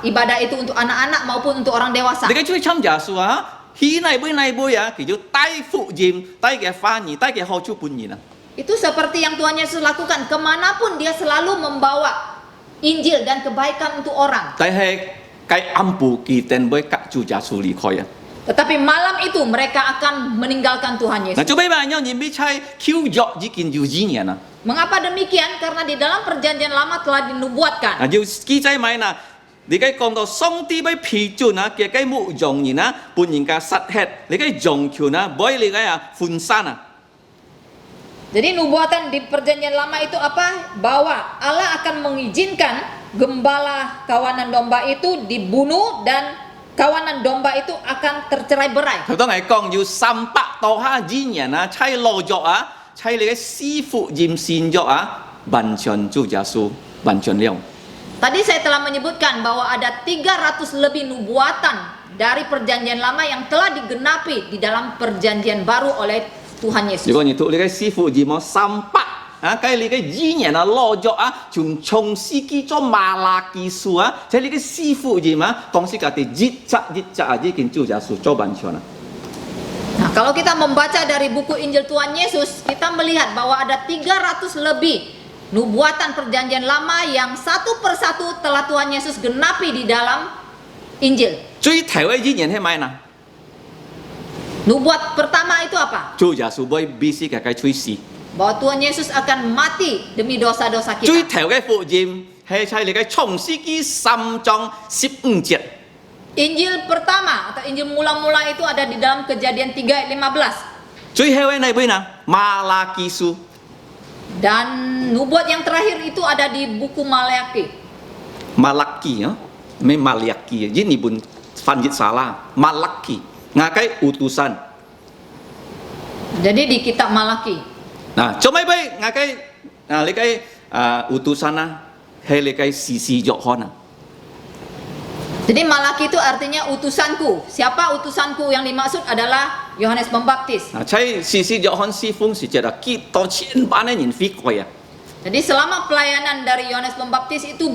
ibadah itu untuk anak-anak maupun untuk orang dewasa. 你嘅最參耶穌啊！起內杯啊，叫做帶福音、帶嘅翻譯、帶嘅好處本言啊！ Itu seperti yang Tuhan Yesus lakukan, kemanapun dia selalu membawa Injil dan kebaikan untuk orang. 但係計暗部佢哋會隔住耶穌離開啊！ Tetapi malam itu mereka akan meninggalkan Tuhan 嗱， Yesus. 做咩話有人俾差 Q 約已經要2年啊！ Mengapa demikian? Karena di dalam perjanjian lama telah dinubuatkan. 嗱，要記仔買嗱，你嘅講到上帝會批准啊，嘅嘅冇用人啊，半人家實吃，你嘅用權啊，唔係你嘅啊分散啊！ Jadi nubuatan di perjanjian lama itu apa? Bahwa Allah akan mengizinkan gembala kawanan domba itu dibunuh dan kawanan domba itu akan tercerai-berai. 頭當係講要300到500年啊，差落咗啊，差你嘅師傅驗善咗啊，完全做耶穌完全了。 Tadi saya telah menyebutkan bahwa ada 300 lebih nubuatan dari perjanjian lama yang telah digenapi di dalam perjanjian baru oleh Tuhan Yesus. 如果你讀你嘅師傅驗咗300啊，計你嘅2年啊落咗啊，從司機做馬拉基數啊，即係你嘅師傅驗啊，當時佢哋一隻啊已經做耶穌做完全啦。 Nah, kalau kita membaca dari buku Injil Tuhan Yesus, kita melihat bahwa ada 300 lebih nubuatan perjanjian lama yang satu persatu telah Tuhan Yesus genapi di dalam Injil. 最頭嘅預言係咪啊？ Nubuat pertama itu apa? 主耶穌會必須嘅吹死。 Bahwa Tuhan Yesus akan mati demi dosa-dosa 最 kita. 頭嘅福音係喺你嘅創世記3章15節。 Injil pertama atau Injil mula-mula itu ada di dalam Kejadian 3 ayat 15. 最後嘅呢邊啊，馬拉基書。 Dan nubuat yang terakhir itu ada di buku Maleakhi. Malaki ya,ไม่มาเลียกียินนี่บุญฟันยิดสาลามาลักกีงาไกutusan. Jadi di kitab Malakhi. Nah, cuma baik ngاไกlekai utusan na, he lekai sisi Yohan na. Jadi Malakhi itu artinya utusanku. Siapa utusanku yang dimaksud adalah Yohanes Pembaptis. Nah, ใช้ sisi Yohan 師傅是覺得幾多千萬嘅人飛過呀。 Jadi selama pelayanan dari Yohanes Pembaptis itu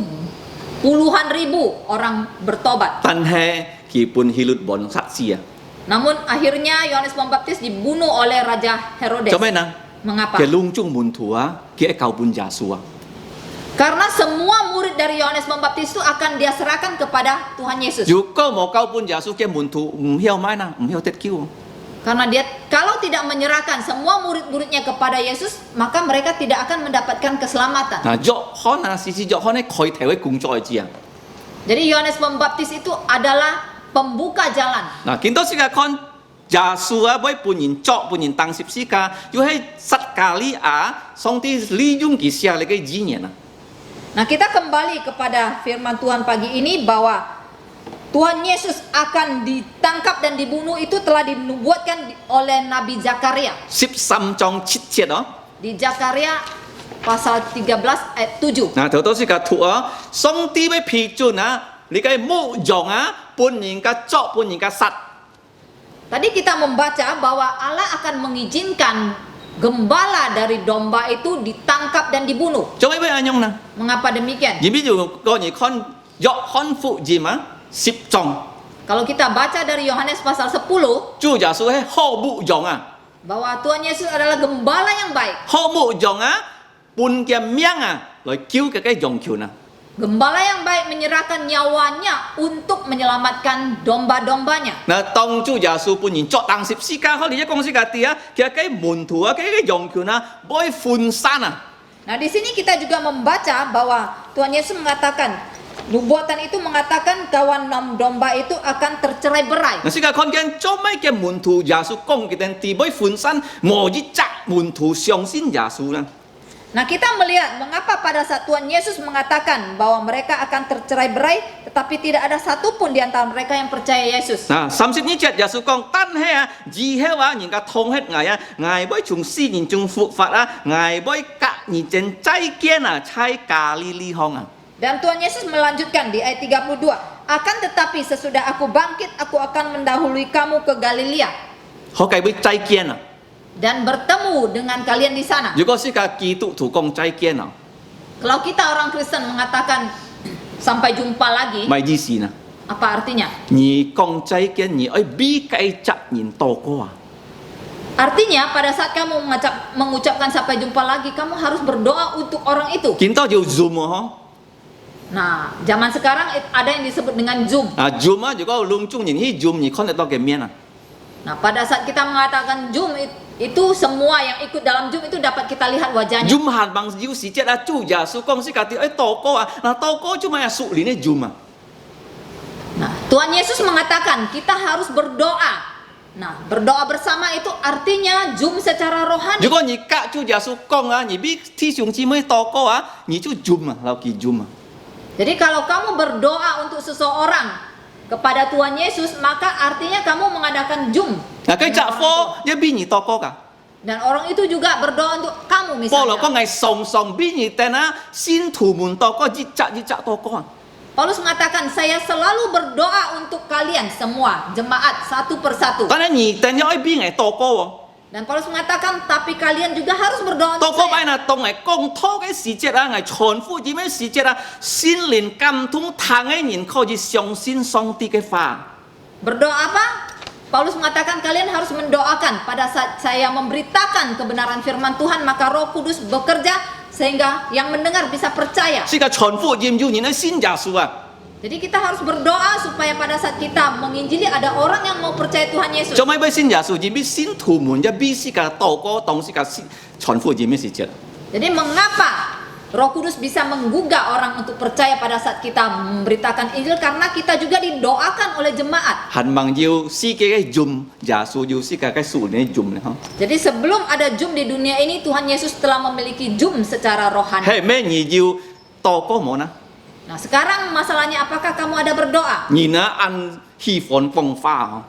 puluhan ribu orang bertobat. 但係佢本希律本殺死啊。 Namun akhirnya Yohanes Pembaptis dibunuh oleh Raja Herodes. 做咩呢？ Mengapa? 佢隆中門徒啊，佢係教本耶穌啊。 Karena semua murid dari Yohanes Pembaptis itu akan dia serahkan kepada Tuhan Yesus. 如果冇教本耶穌嘅門徒唔曉買呐，唔曉得救。 Karena dia kalau tidak menyerahkan semua murid-muridnya kepada Yesus, maka mereka tidak akan mendapatkan keselamatan. 嗱，Yohan 啊，sisi Yohan 咧，佢頭嘅工作係知啊。 Jadi Yohanes Pembaptis itu adalah pembuka jalan. 嗱，見到世界看耶穌啊，為本人作本人當十字架，要喺實加利亞，上帝利用佢寫嚟嘅語言啊。 Nah, kita kembali kepada firman Tuhan pagi ini bahwa Tuhan Yesus akan ditangkap dan dibunuh itu telah dinubuatkan oleh Nabi Zakaria. 13章7節哦。 Di Zakaria pasal 13 ayat 7. 嗱，頭到世界圖啊，上帝會批准啊，你嘅牧羊啊，本人嘅作本人嘅殺。 Tadi kita membaca bahwa Allah akan mengizinkan gembala dari domba itu ditangkap dan dibunuh. 做咩會咁樣呢？ Mengapa demikian? 而邊度個人看約翰福音啊，10章， Kalau kita baca dari Yohanes pasal 10, 主耶穌係好牧羊啊， bahwa Tuhan Yesus adalah gembala yang baik. 好牧羊啊，本嘅命啊，來救佢嘅羊群啊。 Gembala yang baik menyerahkan nyawanya untuk menyelamatkan domba-dombanya. 嗱，當主耶穌本人作當十字架，可能一講十字架啲啊，其實嘅門徒啊，嘅羊群啊，唔會分散啊。 Nah, di sini kita juga membaca bahwa Tuhan Yesus mengatakan, nubuatan itu mengatakan kawan domba itu akan tercerai-berai. 嗱，世界看見做咩嘅門徒耶穌講嘅定地唔會分散，冇一隻門徒相信耶穌啦。 Nah, kita melihat mengapa pada saat Tuhan Yesus mengatakan bahwa mereka akan tercerai-berai, tetapi tidak ada satupun di antara mereka yang percaya Yesus. 嗱，32節耶穌講，但係啊，以後啊，人家痛hết ngài啊，ngài會從死人中復活啊，ngài會隔二正再見啊，在加利利鄉啊。 Dan Tuhan Yesus melanjutkan di ayat 32, akan tetapi sesudah aku bangkit, aku akan mendahului kamu ke Galilea 可計會再見啊！ dan bertemu dengan kalian di sana. 如果是個基督徒講再見啊， Kalau kita orang Kristen mengatakan sampai jumpa lagi, 咪意思啊？ apa artinya? 你講再見，你愛比計責任多過啊？ Artinya pada saat kamu mengucapkan sampai jumpa lagi, kamu harus berdoa untuk orang itu. 見到要 Zoom 啊？ Nah, zaman sekarang ada yang disebut dengan Zoom. 啊 Zoom 啊，如果隆中人去 Zoom，你看得到嘅面啊？ Nah, pada saat kita mengatakan Zoom itu semua yang ikut dalam Zoom itu dapat kita lihat wajahnya. Zoom 限bằng有時節啊，主耶穌講是家啲誒禱告啊，嗱禱告做咩啊？屬靈嘅 Zoom 啊？ Nah, Tuhan Yesus mengatakan kita harus berdoa. Nah, berdoa bersama itu artinya Zoom secara rohani. 如果你隔主耶穌講啊，你比弟兄姊妹禱告啊，你就 Zoom 啊，留記 Zoom 啊。 Jadi kalau kamu berdoa untuk seseorang kepada Tuhan Yesus, maka artinya kamu mengadakan Zoom. 嗱，佢雜科一邊你禱告㗎， Dan orang itu juga berdoa untuk kamu 保羅講 misalnya. 係上上邊你等啊，信徒們禱告，日禱告啊。 Paulus mengatakan saya selalu berdoa untuk kalian semua jemaat satu persatu. 但係你等有一邊係禱告喎， Dan Paulus mengatakan tapi kalian juga harus berdoa 禱 untuk 告 saya. 咪嗱，當係講禱嘅時節啊，係傳福音嘅時節啊，心靈感通聽嘅人可以相信上帝嘅話。 Berdoa apa? Paulus mengatakan kalian harus mendoakan pada saat saya memberitakan kebenaran firman Tuhan, maka Roh Kudus bekerja sehingga yang mendengar bisa percaya. 是个传福音就你那信耶稣啊， Jadi kita harus berdoa supaya pada saat kita menginjili ada orang yang mau percaya Tuhan Yesus. 做咩要信耶稣？因为信徒们一必是个祷告，当是个传福音的时节。 Jadi mengapa Roh Kudus bisa menggugah orang untuk percaya pada saat kita memberitakan Injil? Karena kita juga didoakan oleh jemaat. 盼望要世界嘅用耶稣要世界嘅属靈用咧，嗬。 Jadi sebelum ada jum di dunia ini, Tuhan Yesus telah memiliki jum secara rohani. 係咩？你要禱告冇呢？ Nah sekarang masalahnya, apakah kamu ada berdoa? 你呢按氣氛風化嗬？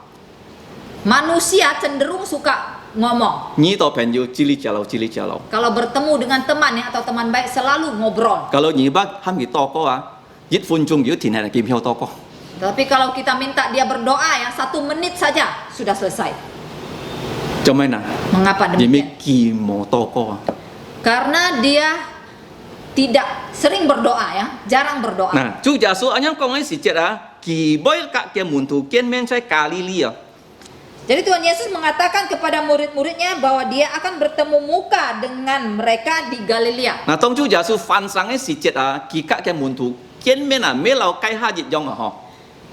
Manusia cenderung suka ngomong. 你到朋友叽里呱啦叽里呱啦。 Kalau bertemu dengan teman ya, atau teman baik selalu ngobrol. Kalau你不喊佢禱告啊，1分鐘要停下嚟見票禱告。 Tapi kalau kita minta dia berdoa ya, 1 menit saja sudah selesai. 做咩呢？ Mengapa 因為 demikian? 佢冇禱告啊。 Karena dia tidak sering berdoa ya, jarang berdoa. 嗱，主耶穌咁樣講嘅時節啊，佢每隔嘅門徒見面在加利利啊。 Jadi Tuhan Yesus mengatakan kepada murid-muridnya bahwa dia akan bertemu muka dengan mereka di Galilea. 嗱，當主耶穌翻上嘅時節啊，佢隔嘅門徒見面啊，咩流雞蝦熱用啊，嗬。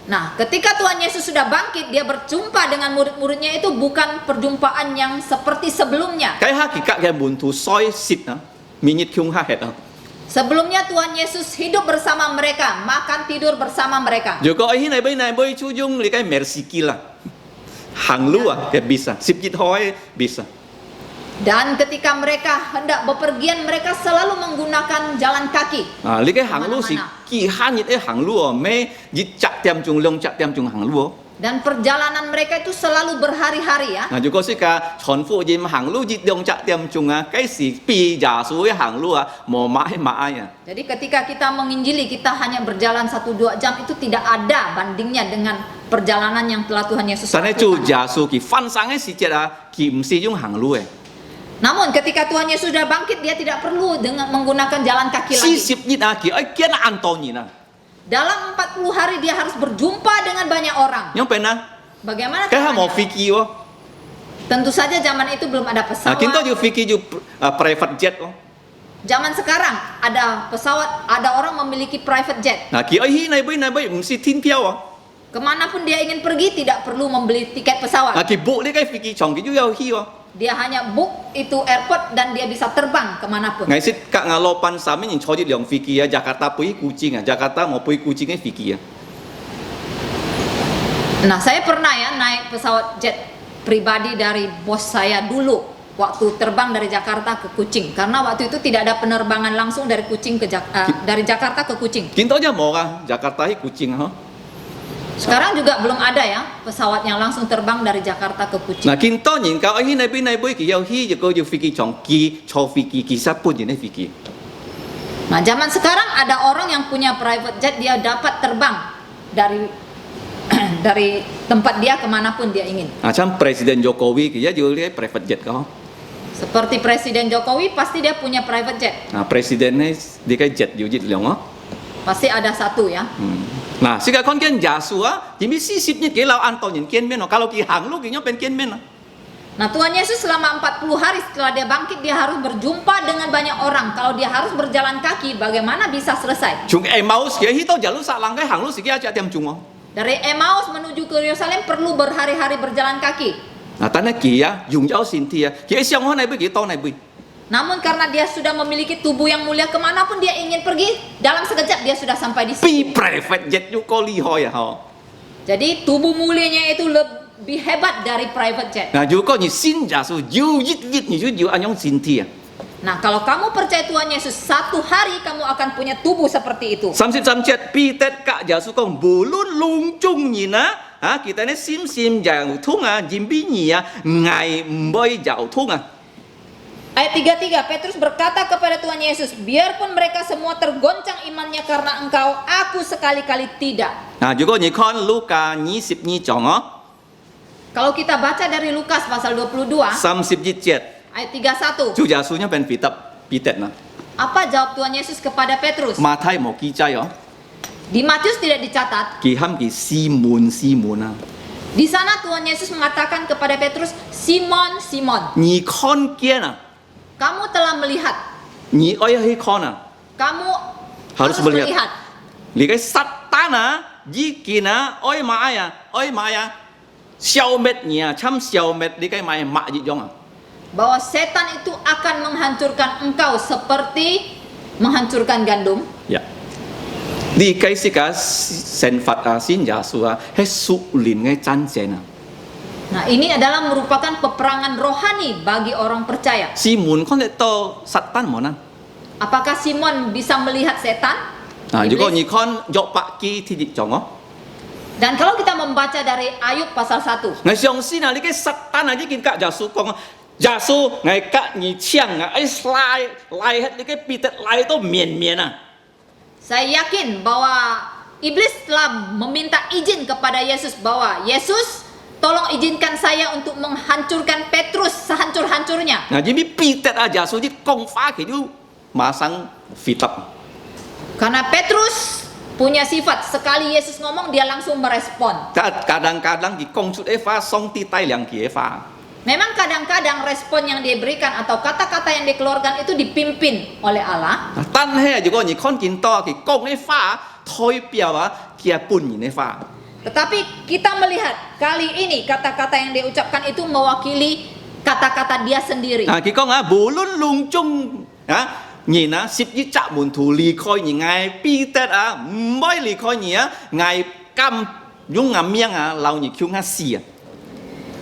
Nah, ketika Tuhan Yesus sudah bangkit, dia berjumpa dengan murid-muridnya itu bukan perjumpaan yang seperti sebelumnya. 雞蝦佢隔嘅門徒衰蝕啊，面熱強蝦吃啊。 Sebelumnya Tuhan Yesus hidup bersama mereka, makan tidur bersama mereka. 如果喺呢邊主用你嘅mercy啦，行路啊，嘅 bisa， 10 海 bisa。 Dan ketika mereka hendak bepergian, mereka selalu menggunakan jalan kaki. 啊，你嘅行路是幾慳熱嘅行路哦，咩1點鐘、2點鐘行路哦。 Dan perjalanan mereka itu selalu berhari-hari ya. 嗱，如果是個傳福音行路2點鐘啊，幾時比耶穌嘅行路啊，冇買啊。 Jadi ketika kita menginjili, kita hanya berjalan 1-2 jam, itu tidak ada bandingnya dengan perjalanan yang telah Tuhan Yesus 但係做 lakukan. 耶穌佢翻生嘅時節啊，佢唔是用行路嘅， Namun ketika Tuhan Yesus sudah bangkit, dia tidak perlu dengan menggunakan jalan kaki lagi. 40日啊，佢愛見安多人啊， Dalam 40 hari dia harus berjumpa dengan banyak orang. 因為啊， Bagaimana 佢係冇 caranya? 飛機喎， Tentu saja zaman itu belum ada 啊， pesawat. 見到要飛機要 private jet 喎， Zaman sekarang ada pesawat, ada orang memiliki private jet. 嗱，佢愛去呢邊唔是天票喎， Kemanapun dia ingin pergi tidak perlu membeli tiket 啊， pesawat. 佢 book 呢個飛機場佢都有去喎。 Dia hanya book itu airport dan dia bisa terbang kemanapun. 藝術隔硬老闆上面人坐住輛飛機啊，Jakarta pergi Kuching啊，Jakarta mau pergi Kuching 嘅飛機啊。 Nah, saya pernah ya naik pesawat jet pribadi dari bos saya dulu waktu terbang dari Jakarta ke Kuching, karena waktu itu tidak ada penerbangan langsung dari Kuching ke dari Jakarta ke Kuching. 見到就冇啊，Jakarta 去 Kuching 嗬。 Sekarang juga belum ada ya pesawat yang langsung terbang dari Jakarta ke Kuching. 嗱，見到人教去呢邊佢有去，就個要飛機場，佢坐飛機，其實半年嘅飛機。 Nah, zaman sekarang ada orang yang punya private jet, dia dapat terbang dari dari tempat dia kemanapun dia ingin. 啊，像 Presiden Jokowi 佢有呢 private jet 㗎嗬。 Seperti Presiden Jokowi pasti dia punya private jet. 啊，Presiden 呢呢個 jet 要熱量嗬。 Pasti ada satu ya. 嗱，世界看見耶穌啊，點知40日幾lâu安多人見面咯？kalau 佢行路佢有邊見面啊？ Nah, Tuhan Yesus selama 40 hari setelah dia bangkit, dia harus berjumpa dengan banyak orang. Kalau dia harus berjalan kaki, bagaimana bisa selesai? 從 Emmaus 佢去到耶路撒冷嘅行路時幾1點鐘喎？ Dari Emmaus menuju ke Yerusalem perlu berhari-hari berjalan kaki. 嗱，但係佢啊，擁有先天啊，佢上海呢邊幾多呢邊？ Namun karena dia sudah memiliki tubuh yang mulia, kemanapun dia ingin pergi, dalam sekejap dia sudah sampai di 比 situ. private jet 又夠厲害啊！嗬。 Jadi tubuh mulianya itu lebih hebat dari private jet. 嗱，如果你信耶穌，要你就要按樣先天啊。 Nah, kalau kamu percaya Tuhan Yesus, satu hari kamu akan punya tubuh seperti itu. 33節Peter 隔耶穌講，無論籠中人啊，啊，kita 呢心交通啊，人比你啊，愛唔會交通啊。 Ayat 33, Petrus berkata kepada Tuhan Yesus, biarpun mereka semua tergoncang imannya karena engkau, aku sekali-kali tidak. 嗱，如果你看路加22章啊， Kalau kita baca dari Lukas pasal 22, 31節， ayat 31, 主耶穌呢邊Peter啦， apa jawab Tuhan Yesus kepada Petrus? 馬太冇記載哦， Di Matius tidak dicatat. 佢喊佢西門啊， Di sana Tuhan Yesus mengatakan kepada Petrus, Simon, Simon, 你看見啊， kamu telah melihat 你爱黑看啊， Kamu Harus harus melihat. melihat. 你个撒旦啊，已经啊，爱买啊，消灭你啊，参消灭你个买买一种啊。 Bahwa setan itu akan menghancurkan engkau seperti menghancurkan gandum. Ya. 你该是个神法啊，信耶稣啊，系属灵嘅战争啊。 Nah, ini adalah merupakan peperangan rohani bagi orang percaya. 是門看得到撒旦冇呢？ Apakah Simon bisa melihat setan? 啊，如果 Iblis? 你看約伯記第一章哦， Dan kalau kita membaca dari Ayub pasal 1, 我相信啊，你嘅撒旦啊，已經甲耶穌講啊，耶穌我甲你搶啊，哎來你嘅彼得來到面啊， saya yakin bahwa iblis telah meminta izin kepada Yesus bahwa Yesus tolong izinkan saya untuk menghancurkan Petrus sehancur-hancurnya. 嗱，因為彼得啊，耶穌啲講法佢都馬上回答。 Karena Petrus punya sifat sekali Yesus ngomong dia langsung merespon. Kadang-kadang di kong sudah fa song ti tai liang kie fa. Memang kadang-kadang respon yang dia berikan atau kata-kata yang dikeluarkan itu dipimpin oleh Allah. Tan he juga ni kon kin to ki kong e fa thoi piao a kia pun ni fa. Tetapi kita melihat kali ini kata-kata yang dia ucapkan itu mewakili kata-kata dia sendiri. À ki kong a bu lun lung chung à nhìn á ship yi cha mun thu li khoi ni ngai Peter à mới li khoi ni á ngai cam yung ngam miang à lau ni kyung ha si à.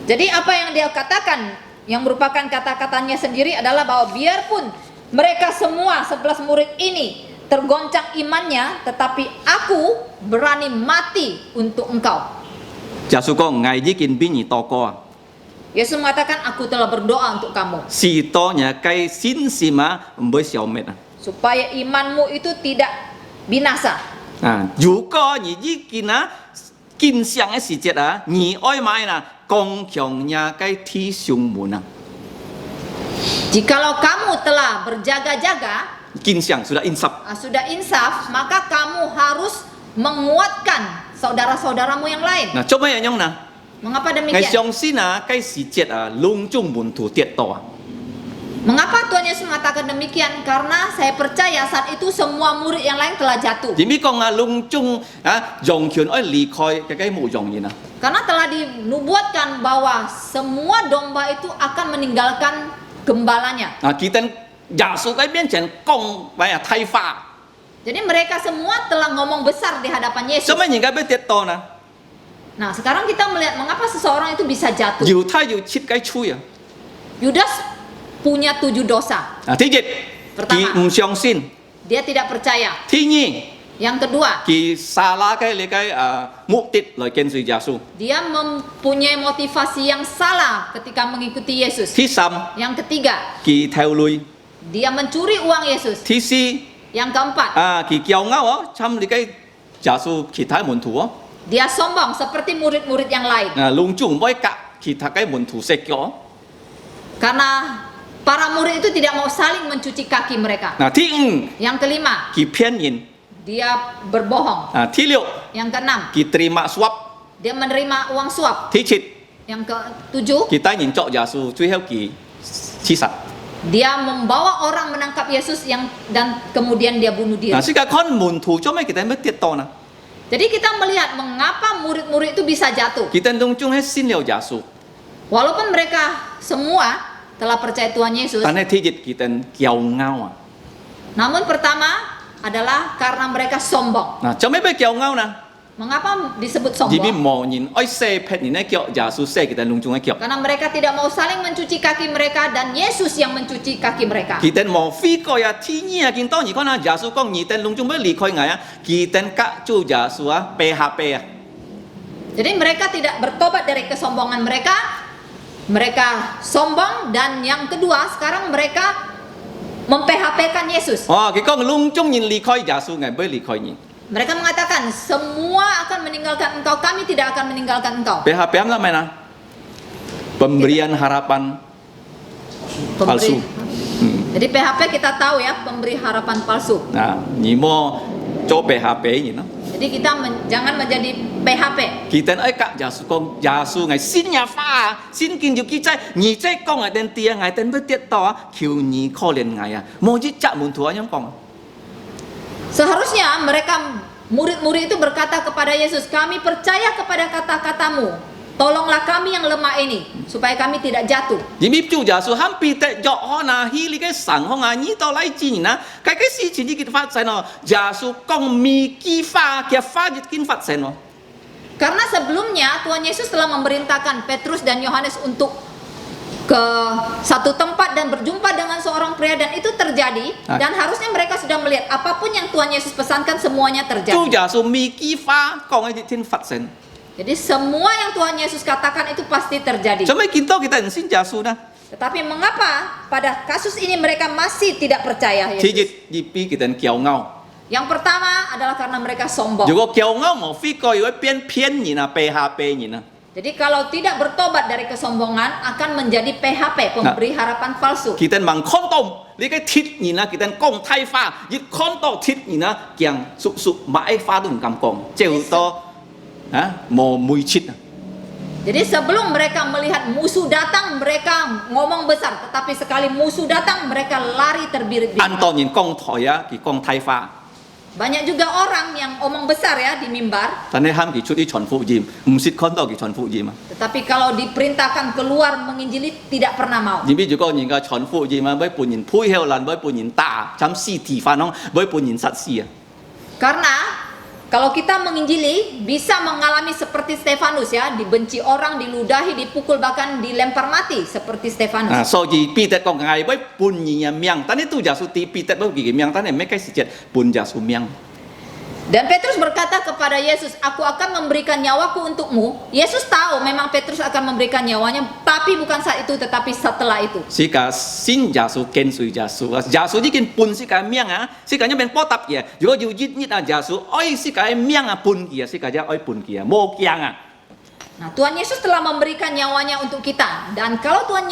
Jadi apa yang dia katakan yang merupakan kata-katanya sendiri adalah bahwa biarpun mereka semua 11 murid ini tergoncang imannya, tetapi aku berani mati untuk engkau. Yesus kong ngai ji kin bi ni to ko. Yesus mengatakan aku telah berdoa untuk kamu. Si to nya kai sin sima mboi xiao met. Supaya imanmu itu tidak binasa. À, dù có nhị di kinh á, kinh xiang cái sự chết á, nhị oi mai là công cường nhà cái thi sung mùn à. Jikalau kamu telah berjaga-jaga, Kinh xiang sudah insaf. sudah insaf, maka kamu harus menguatkan saudara-saudaramu yang lain. Nah, coba ya nyong nah. Mengapa Ngày demikian? xiong xin á, cái sự chết á, lung chung mùn thủ tiệt to à. Mengapa Tuhan Yesus mengatakan demikian? Karena saya percaya saat itu semua murid yang lain telah jatuh. Chỉ biết con à lung chung á, dòng quyền oi lì khoi cái mũ dòng gì nè. Karena telah dinubuatkan bahwa semua domba itu akan meninggalkan gembalanya. À, kita giả sử cái biến chuyển công vậy à thay pha. Jadi mereka semua telah ngomong besar di hadapan Yesus. Sao mấy nhìn cái biến tiệt to nè. Nah, sekarang kita melihat mengapa seseorang itu bisa jatuh. Nhiều thay nhiều chít cái chui à. Yudas punya 7 dosa. À, thứ nhất, Pertama. kỳ唔相信. Dia tidak percaya. Thứ nhì, Yang kedua, kỳ salah cái mục đích lời khen sự Giêsu. dia mempunyai motivasi yang salah ketika mengikuti Yesus. Thứ năm, Yang ketiga, kỳ theo lui. dia mencuri uang Yesus. Thứ tư, Yang keempat, kỳ kiêu ngao á, chăm cái Giêsu kỳ thái môn thủ á. dia sombong seperti murid-murid yang lain. Lung chung với cả kỳ thái cái môn thủ sẽ có. Karena para murid itu tidak mau saling mencuci kaki mereka. Thứ năm, Yang kelima, kỳ phiên nhìn. dia berbohong. Thứ六, Yang keenam, kỳ terima suap. dia menerima uang suap. Thứ chín, Yang ketujuh, kỳ tai nhìn cho Giêsu truy theo kỳ chi sát. dia membawa orang menangkap Yesus dan kemudian dia bunuh diri. Sự cái con môn thủ cho mấy kita mới tiệt to nè. Jadi kita melihat mengapa murid-murid itu bisa jatuh. Kita lung chung hết xin liao Giêsu. Walaupun mereka semua telah percaya Tuhan Yesus, Tan thứ nhất kita kiêu ngao à. namun pertama adalah karena mereka sombong. Nah, cho mấy bé kiêu ngao nè. Mengapa disebut Chỉ biết sombong? mò nhìn, oi xe pet nhìn này kiêu Giêsu xe kita lung chung cái kiêu. Karena mereka tidak mau saling mencuci kaki mereka dan Yesus yang mencuci kaki mereka. Kita mò phi coi à, thi nhị à, kinh to nhị con à, Giêsu con nhị tên lung chung mới lì khoi ngài à, kita cak chu Giêsu à, PHP à. Jadi mereka tidak bertobat dari kesombongan mereka. Mereka sombong dan yang kedua sekarang mereka mem-PHP-kan Yesus. Oh, cái con lung chung nhìn lì khoi Giêsu ngài mới lì khoi nhị. Mereka mengatakan semua akan meninggalkan engkau, kami tidak akan meninggalkan engkau. PHP apa namanya? Pemberian harapan palsu. Jadi PHP kita tahu ya, pemberi harapan palsu. Nah, nhị mo cho PHP nhị nó. Jadi kita jangan menjadi PHP. 其實愛甲耶穌講，耶穌係新耶花，新建造記載，而即講係den dia，係den不跌到啊，求你可憐我啊，冇只隻門徒啊樣講。 Seharusnya mereka murid-murid itu berkata kepada Yesus, kami percaya kepada kata-katamu. Tolonglah kami yang lemah ini supaya kami tidak jatuh. 而咪主耶穌喊彼得約翰啊，希你嘅神空啊，呢度嚟之啊，佢嘅事情呢件發生咯，耶穌講未記法嘅法已經發生咯。 Karena sebelumnya Tuhan Yesus telah memerintahkan Petrus dan Yohanes untuk ke satu tempat dan berjumpa dengan seorang pria dan itu terjadi dan harusnya mereka sudah melihat apapun yang Tuhan Yesus pesankan semuanya 主 terjadi. 耶穌未記法講嘅已經發生， Jadi semua yang Tuhan Yesus katakan itu pasti terjadi. 做咩見到佢哋唔信耶穌呢？ Tetapi mengapa pada kasus ini mereka masih tidak percaya 其 Yesus? 實而俾佢哋驕傲。 Yang pertama adalah karena mereka sombong. 如果驕傲無非個要變騙人啊，背下背人啊。 Jadi kalau tidak bertobat dari kesombongan akan menjadi PHP, pemberi harapan palsu. 佢哋問看到你嘅鐵人啊，佢哋講太花，一看到鐵人啊，驚叔叔買花都唔敢講，照多啊冇每切啊。 Jadi sebelum mereka melihat musuh datang, mereka ngomong besar. Tetapi sekali musuh datang, mereka lari 按 terbirit-birit. 當然講台啊，佢講太花， Banyak juga orang yang omong besar ya di mimbar. 但係喊佢出啲傳福音，唔識看到佢傳福音啊。 Tetapi kalau diperintahkan keluar menginjili, tidak pernah mau. 而邊如果人家傳福音啊，要半人配合人，要半人打，咁屍體翻空，要半人殺死啊。 Karena kalau kita menginjili bisa mengalami seperti Stefanus ya, dibenci orang, diludahi, dipukul, bahkan dilempar mati seperti 啊， Stefanus. 所以彼得講係要半人嘅命，但係都耶穌對彼得要佢嘅命，但係咩嘅時節半耶穌命。 Dan Petrus berkata kepada Yesus, aku akan memberikan nyawaku untukmu. Yesus tahu memang Petrus akan memberikan nyawanya, tapi bukan saat itu, tetapi setelah itu. 是個信耶穌跟隨耶穌啊，耶穌已經半世界命啊，世界一邊波答嘢。如果要一啊，耶穌愛世界命啊，半佢啊，世界一愛半佢啊，冇驚啊。 Nah, Tuhan Yesus telah memberikan nyawanya untuk kita. Dan kalau Tuhan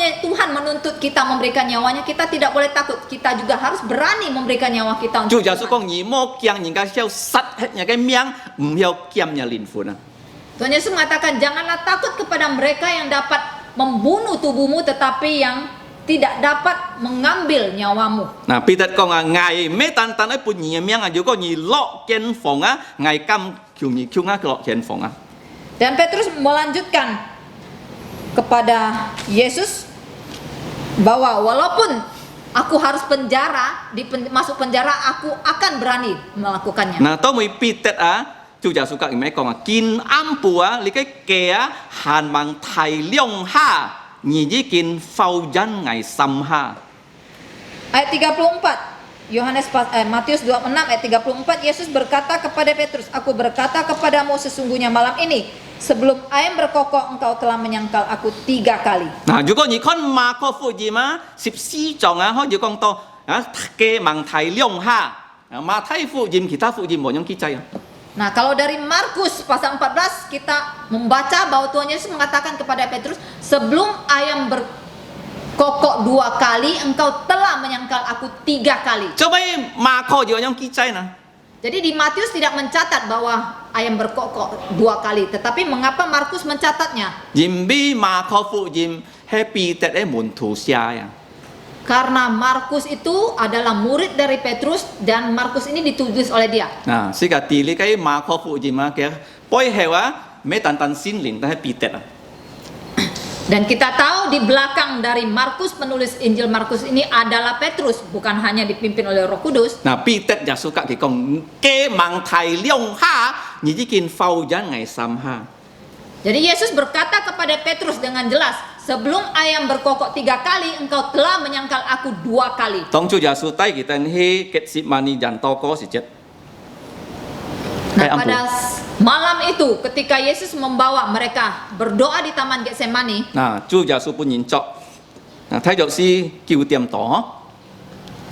menuntut kita memberikan nyawanya, kita tidak boleh takut. Kita juga harus berani memberikan nyawa kita 主 untuk 耶穌 Tuhan. 講：而冇驚人家要殺人嘅命，唔要劍嘅靈魂啊。 Tuhan Yesus mengatakan, janganlah takut kepada mereka yang dapat membunuh tubuhmu, tetapi yang tidak dapat mengambil nyawamu. 嗱，彼得講啊，捱咩單單一半人嘅命啊，如果而落監房啊，捱金橋而橋啊，落監房啊。 Dan Petrus melanjutkan kepada Yesus bahwa walaupun aku harus masuk penjara, aku akan berani melakukannya. 嗱，當每彼得啊，主耶穌講咩講啊？見暗部啊，你嘅嘅啊，限望提量下，而已見浮人危心下。 Ayat 34, Matius 26 ayat 34, Yesus berkata kepada Petrus, aku berkata kepadamu sesungguhnya malam ini, sebelum ayam berkokok engkau telah menyangkal aku 3 kali. 嗱，如果你看馬可福音啊，14章啊，可以講到啊，嘅望提量下，啊，馬太福音其他福音冇樣記載啊。 Nah, kalau dari Markus pasal 14 kita membaca bahwa Tuhan Yesus mengatakan kepada Petrus, sebelum ayam berkokok 2 kali, engkau telah menyangkal aku 3 kali. 做咩馬可有樣記載呢？ Jadi di Matius tidak mencatat bahwa ayam berkokok 2 kali, tetapi mengapa Markus mencatatnya? 因為馬可福音係彼得嘅門徒寫啊。 Karena Markus itu adalah murid dari Petrus dan Markus ini ditulis oleh dia. 嗱，是個地理嘅馬可福音啊，嘅背後啊，咩單單先靈都係彼得啊。 Dan kita tahu di belakang dari Markus, penulis Injil Markus ini adalah Petrus, bukan hanya dipimpin oleh Roh Kudus. 嗱，彼得耶穌佢講嘅望提量下，而已見浮人危心下。 Jadi Yesus berkata kepada Petrus dengan jelas, sebelum ayam berkokok 3 kali, engkau telah menyangkal aku 2 kali. 當主耶穌帶佢哋去結涉萬年人多個時節。 Nah, pada malam itu ketika Yesus membawa mereka berdoa di Taman Getsemani, 嗱，主耶穌本人作，嗱睇著是9點多，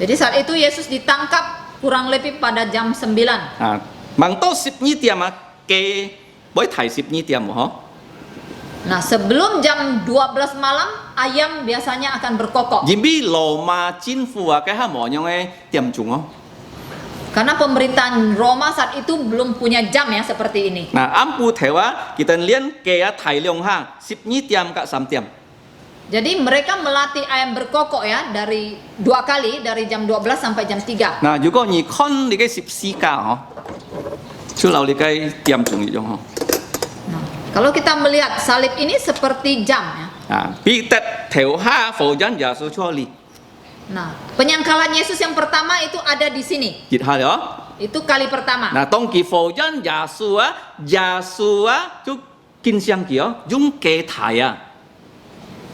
jadi saat itu Yesus ditangkap kurang lebih pada jam 9. 啊，望到12點啊，嘅會提12點喎， Nah, sebelum jam 12 malam ayam biasanya akan berkokok. 因為羅馬政府啊，嘅係冇樣嘅點鐘哦。Karena pemerintahan Roma saat itu belum punya jam ya seperti ini. Nah, ampu tewa kita lian kaya Thai Leong Ha 12 tiam kak 3 tiam. Jadi mereka melatih ayam berkokok ya dari 2 kali dari jam 12 sampai jam 3. Nah, juga ni kon di 14 ka ho. Chu lau di tiam chung yong ho. Nah, kalau kita melihat salib ini seperti jam ya. Nah, pi tet theo ha fo jan ya su cho li. Nah, penyangkalan Yesus yang pertama itu ada di sini. Jit ha lo. Itu kali pertama. Nah, tong ki fo jan ya su chu kin siang ki jung ke thai ya.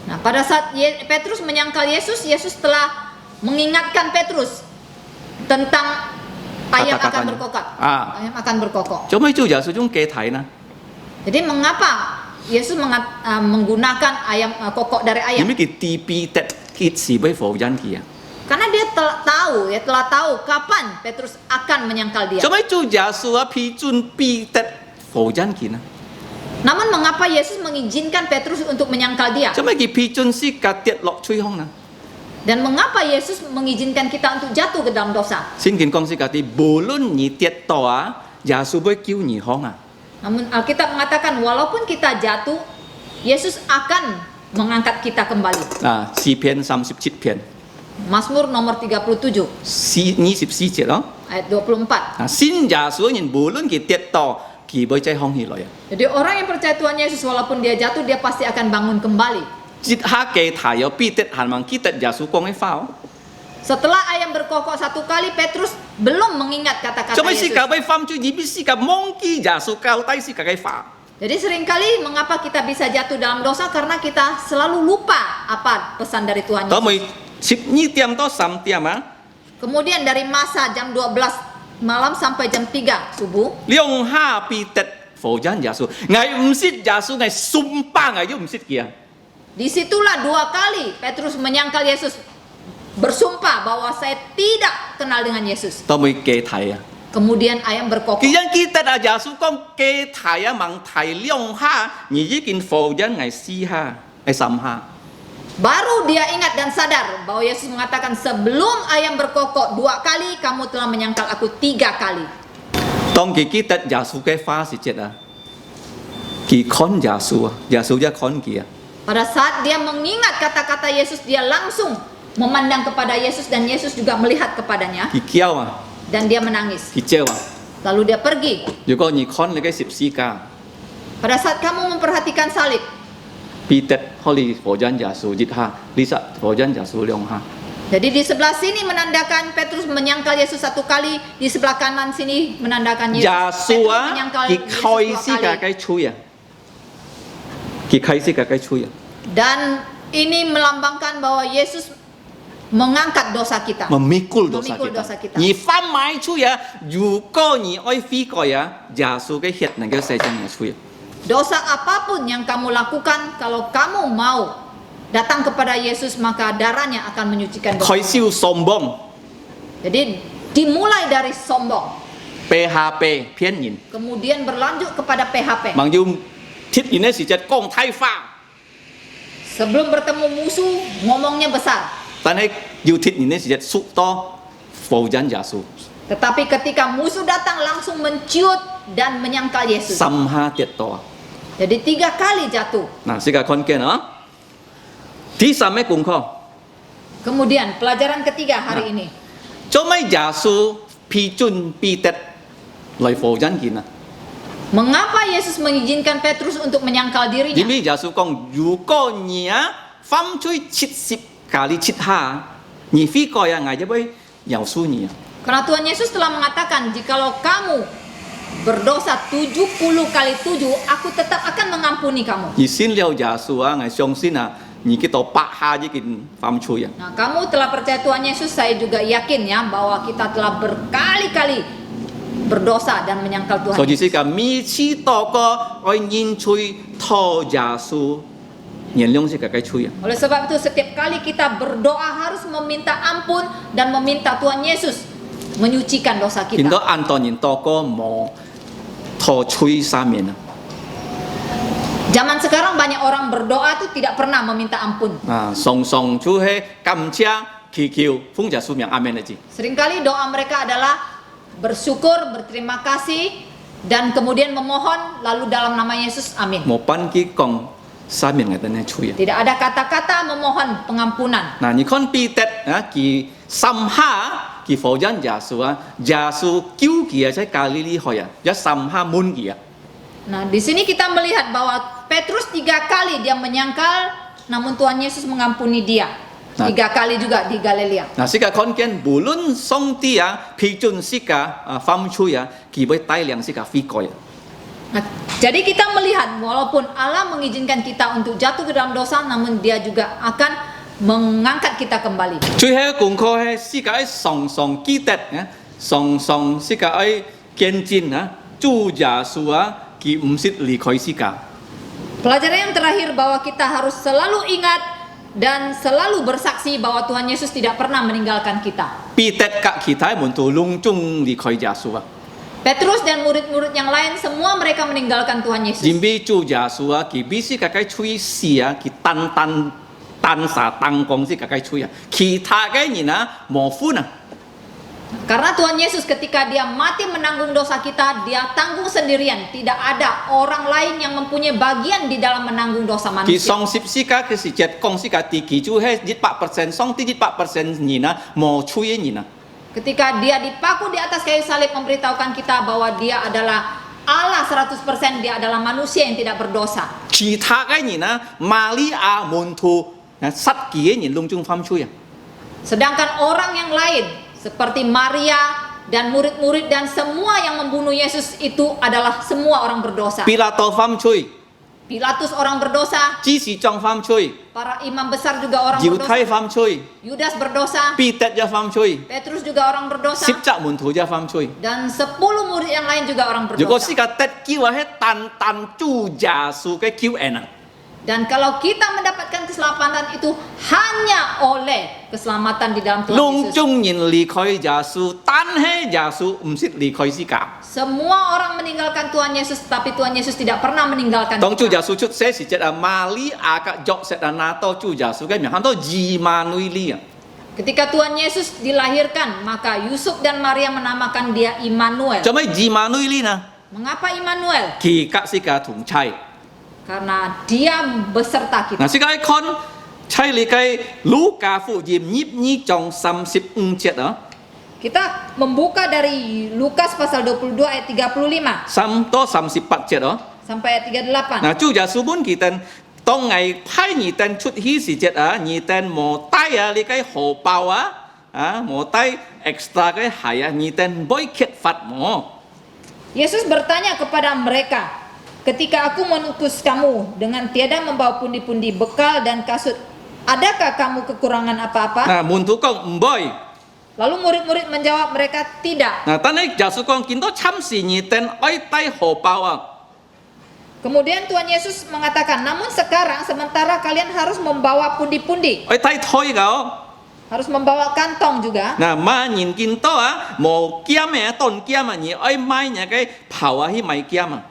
Nah, pada saat Petrus menyangkal Yesus, Yesus telah mengingatkan Petrus tentang ayam akan Kata-katanya. berkokok. Ayam akan berkokok. Cuma itu ya su jung ke thai na. Jadi mengapa Yesus menggunakan ayam kokok dari ayam? Ini ki tipi tet kit si bai fo jan ki ya. Karena dia telah tahu kapan Petrus akan menyangkal dia. Cuma itu ya su pi chun pi tet fo jan ki na. Namun mengapa Yesus mengizinkan Petrus untuk menyangkal dia? Cuma ki pi chun si ka tiet lok chui hong na. Dan mengapa Yesus mengizinkan kita untuk jatuh ke dalam dosa? Xin kin kong si ka ti bolun ni tiet to ya su bai kiu ni hong a. Namun Alkitab mengatakan walaupun kita jatuh, Yesus akan mengangkat kita kembali. Nah, 4 篇37 篇 Mazmur nomor 37 24 节咯。 ayat 24. Nah, sin ya su yin bolun ki tiet to ki bai chai hong hi lo ya. Jadi orang yang percaya Tuhan Yesus walaupun dia jatuh dia pasti akan bangun kembali. Jit ha ke thai yo pi tet han mang ki tet ya su kong ai fao. Setelah ayam berkokok 1 kali, Petrus belum mengingat kata-kata Cuma si Yesus. ka bai fam chu ji bi si ka mong ki ya su kau tai si ka kai fa. Jadi seringkali mengapa kita bisa jatuh dalam dosa karena kita selalu lupa apa pesan dari Tuhan To Yesus. moi 12 tiam to 3 tiam ah. Kemudian dari masa jam 12 malam sampai jam 3 subuh, Leong ha pi tet fo jan ya su. Ngai sit ya su ngai sumpah ngai yo sit kia. disitulah 2 kali Petrus menyangkal Yesus, bersumpah bahwa saya tidak kenal dengan Yesus. To moi ke thai ya. Kemudian ayam berkokok. Ki yang kita da ya su kong ke thai ya mang thai leong ha ni yi kin fo jan ngai si ha ai sam ha. Baru dia ingat dan sadar bahwa Yesus mengatakan sebelum ayam berkokok 2 kali, kamu telah menyangkal aku 3 kali. Tong ki kita ya su ke fa si jet ah. Ki kon ya su ya kon ki ya. Pada saat dia mengingat kata-kata Yesus, dia langsung memandang kepada Yesus dan Yesus juga melihat kepadanya Ki kiao ah. dan dia menangis. Ki cheo ah. Lalu dia pergi. 如果你看那个14架， Pada saat kamu memperhatikan salib, 彼得可以火jan耶穌熱下，你實火jan耶穌兩下。 jadi di sebelah sini menandakan Petrus menyangkal Yesus 1 kali, di sebelah kanan sini menandakan Yesus. 耶穌 Petrus 啊， menyangkal 佢 Yesus 開 2 始嘅 kali. 雞吹啊，佢開始嘅雞吹啊， Dan ini melambangkan bahwa Yesus mengangkat dosa kita. memikul dosa Memikul dosa kita. kita. 而翻買吹啊，如果你愛飛過啊，耶穌嘅血能夠洗淨你吹啊。 Dosa apapun yang kamu lakukan, kalau kamu mau datang kepada Yesus, maka darahnya akan menyucikan 開 dosa. 銷鬆綁， Jadi dimulai dari sombong, 背下背騙人， kemudian berlanjut kepada PHP. 盟要貼人嘅時隻講太花， Sebelum bertemu musuh, ngomongnya besar. 但係要貼人嘅時隻縮多火jan耶穌， Tetapi ketika musuh datang langsung menciut dan menyangkal Yesus. 心下跌多。 Jadi 3 kali jatuh. Nah, sika konken ah. Di sampai kungko. Kemudian pelajaran ketiga hari ini. Cuma Yesus pijun pitet lai fojan gina. Mengapa Yesus mengizinkan Petrus untuk menyangkal dirinya? Jadi Yesus kong, "如果你犯罪70 kali 7下，你非個人嗌一杯饒恕你。 Karena Tuhan Yesus telah mengatakan, jikalau kamu berdosa 70 kali 7, aku tetap akan mengampuni kamu. 而先了耶穌啊，嗌相信啊，你去到8下已經犯罪啊。 Nah, kamu telah percaya Tuhan Yesus, saya juga yakin ya bahwa kita telah berkali-kali berdosa dan menyangkal Tuhan 所以 Yesus. 是個每次多個愛認罪托耶穌，原諒是個該罪啊。 Oleh sebab itu setiap kali kita berdoa harus meminta ampun dan meminta Tuhan Yesus menyucikan dosa 見到 kita. 按當然多個冇托罪三面啊。 Zaman sekarang banyak orang berdoa itu tidak pernah meminta ampun. 啊，常常就係感謝祈求奉耶穌名阿門的字。 Seringkali doa mereka adalah bersyukur, berterima kasih, dan kemudian memohon, lalu dalam nama Yesus, amin. 冇班機講三面嘅等嘅吹啊。 Tidak ada kata-kata memohon pengampunan. 嗱，你看彼得啊，佢心下佢否認耶穌啊，耶穌叫佢啊，喺加利利去啊，一心下滿佢啊。 Nah, di sini kita melihat bahwa Petrus 3 kali dia menyangkal, namun Tuhan Yesus mengampuni dia. 3 kali juga di Galilea. 嗱，世界看見無論上帝啊批准世界啊犯罪啊，佢會帶領世界悔改啊。 Nah, jadi kita melihat walaupun Allah mengizinkan kita untuk jatuh ke dalam dosa, namun dia juga akan mengangkat kita kembali. 最後功課係世界常常記得啊，常常世界見證啊，主耶穌啊，佢唔是離開世界。 Pelajaran yang terakhir bahwa kita harus selalu ingat dan selalu bersaksi bahwa Tuhan Yesus tidak pernah meninggalkan kita. 彼得及其他門徒攏總離開耶穌啊。 Petrus dan murid-murid yang lain semua mereka meninggalkan Tuhan Yesus. 因為主耶穌啊，佢必須個個吹死啊，佢單殺單講是個個吹啊，其他嘅人啊冇份啊。 Karena Tuhan Yesus ketika dia mati menanggung dosa kita, dia tanggung sendirian. Tidak ada orang lain yang mempunyai bagian di dalam menanggung dosa 佢 manusia. 上十字架嘅時節講是個地基主係100%，上帝100%人啊冇吹嘅人啊。 Ketika dia dipaku di atas kayu salib memberitahukan kita bahwa dia adalah Allah 100%, dia adalah manusia yang tidak berdosa. 其他嘅人啊，瑪利亞門徒啊，失記嘅人攏總犯罪啊。 Sedangkan orang yang lain seperti Maria dan murid-murid dan semua yang membunuh Yesus itu adalah semua orang berdosa. 比拉多犯罪， Pilatus orang berdosa, 祭司長犯罪， para imam besar juga orang 猶 berdosa, 太犯罪， Yudas berdosa, 彼得也犯罪， Petrus juga orang berdosa, 十隻門徒也犯罪。 dan 10 murid yang lain juga orang 如果是 berdosa. 個得救啊，係單主耶穌嘅救恩啊。 Dan kalau kita mendapatkan keselamatan itu hanya oleh keselamatan di dalam Tuhan 攏 Yesus. 眾人離開耶穌，但係耶穌唔是離開世界。 Semua orang meninggalkan Tuhan Yesus, tapi Tuhan Yesus tidak pernah meninggalkan 當主耶 kita. 穌出世時節啊，瑪利亞嘅約瑟啊，拿到主耶穌嘅名，喊到以馬內利啊。 Ketika Tuhan Yesus dilahirkan, maka Yusuf dan Maria menamakan dia Immanuel. 做咩以馬內利呢？ Mengapa Immanuel? 佢及世界同齊。 Karena dia beserta kita. 嗱，世界看砌你嘅路加福音22章35節啊， Kita membuka dari Lukas pasal 22 ayat 35 3到38節啊。 sampai ayat 38. 嗱，主耶穌本佢哋當係派你哋出去時節啊，你哋冇帶啊你嘅荷包啊，冇帶 extra 嘅鞋啊，你哋唔會缺乏冇。 Yesus bertanya kepada mereka, ketika aku mengutus kamu dengan tiada membawa pundi-pundi bekal dan kasut, adakah kamu kekurangan apa-apa? 嗱，門徒講唔會。 Lalu murid-murid menjawab mereka tidak. 嗱，但係耶穌講見到參事你哋愛帶荷包啊。 Kemudian Tuhan Yesus mengatakan, namun sekarang sementara kalian harus membawa pundi-pundi, 愛帶胎㗎。 harus membawa kantong juga. 嗱，萬人見到啊，冇劍嘅當劍啊，你愛買嘅嘅袍啊去買劍啊。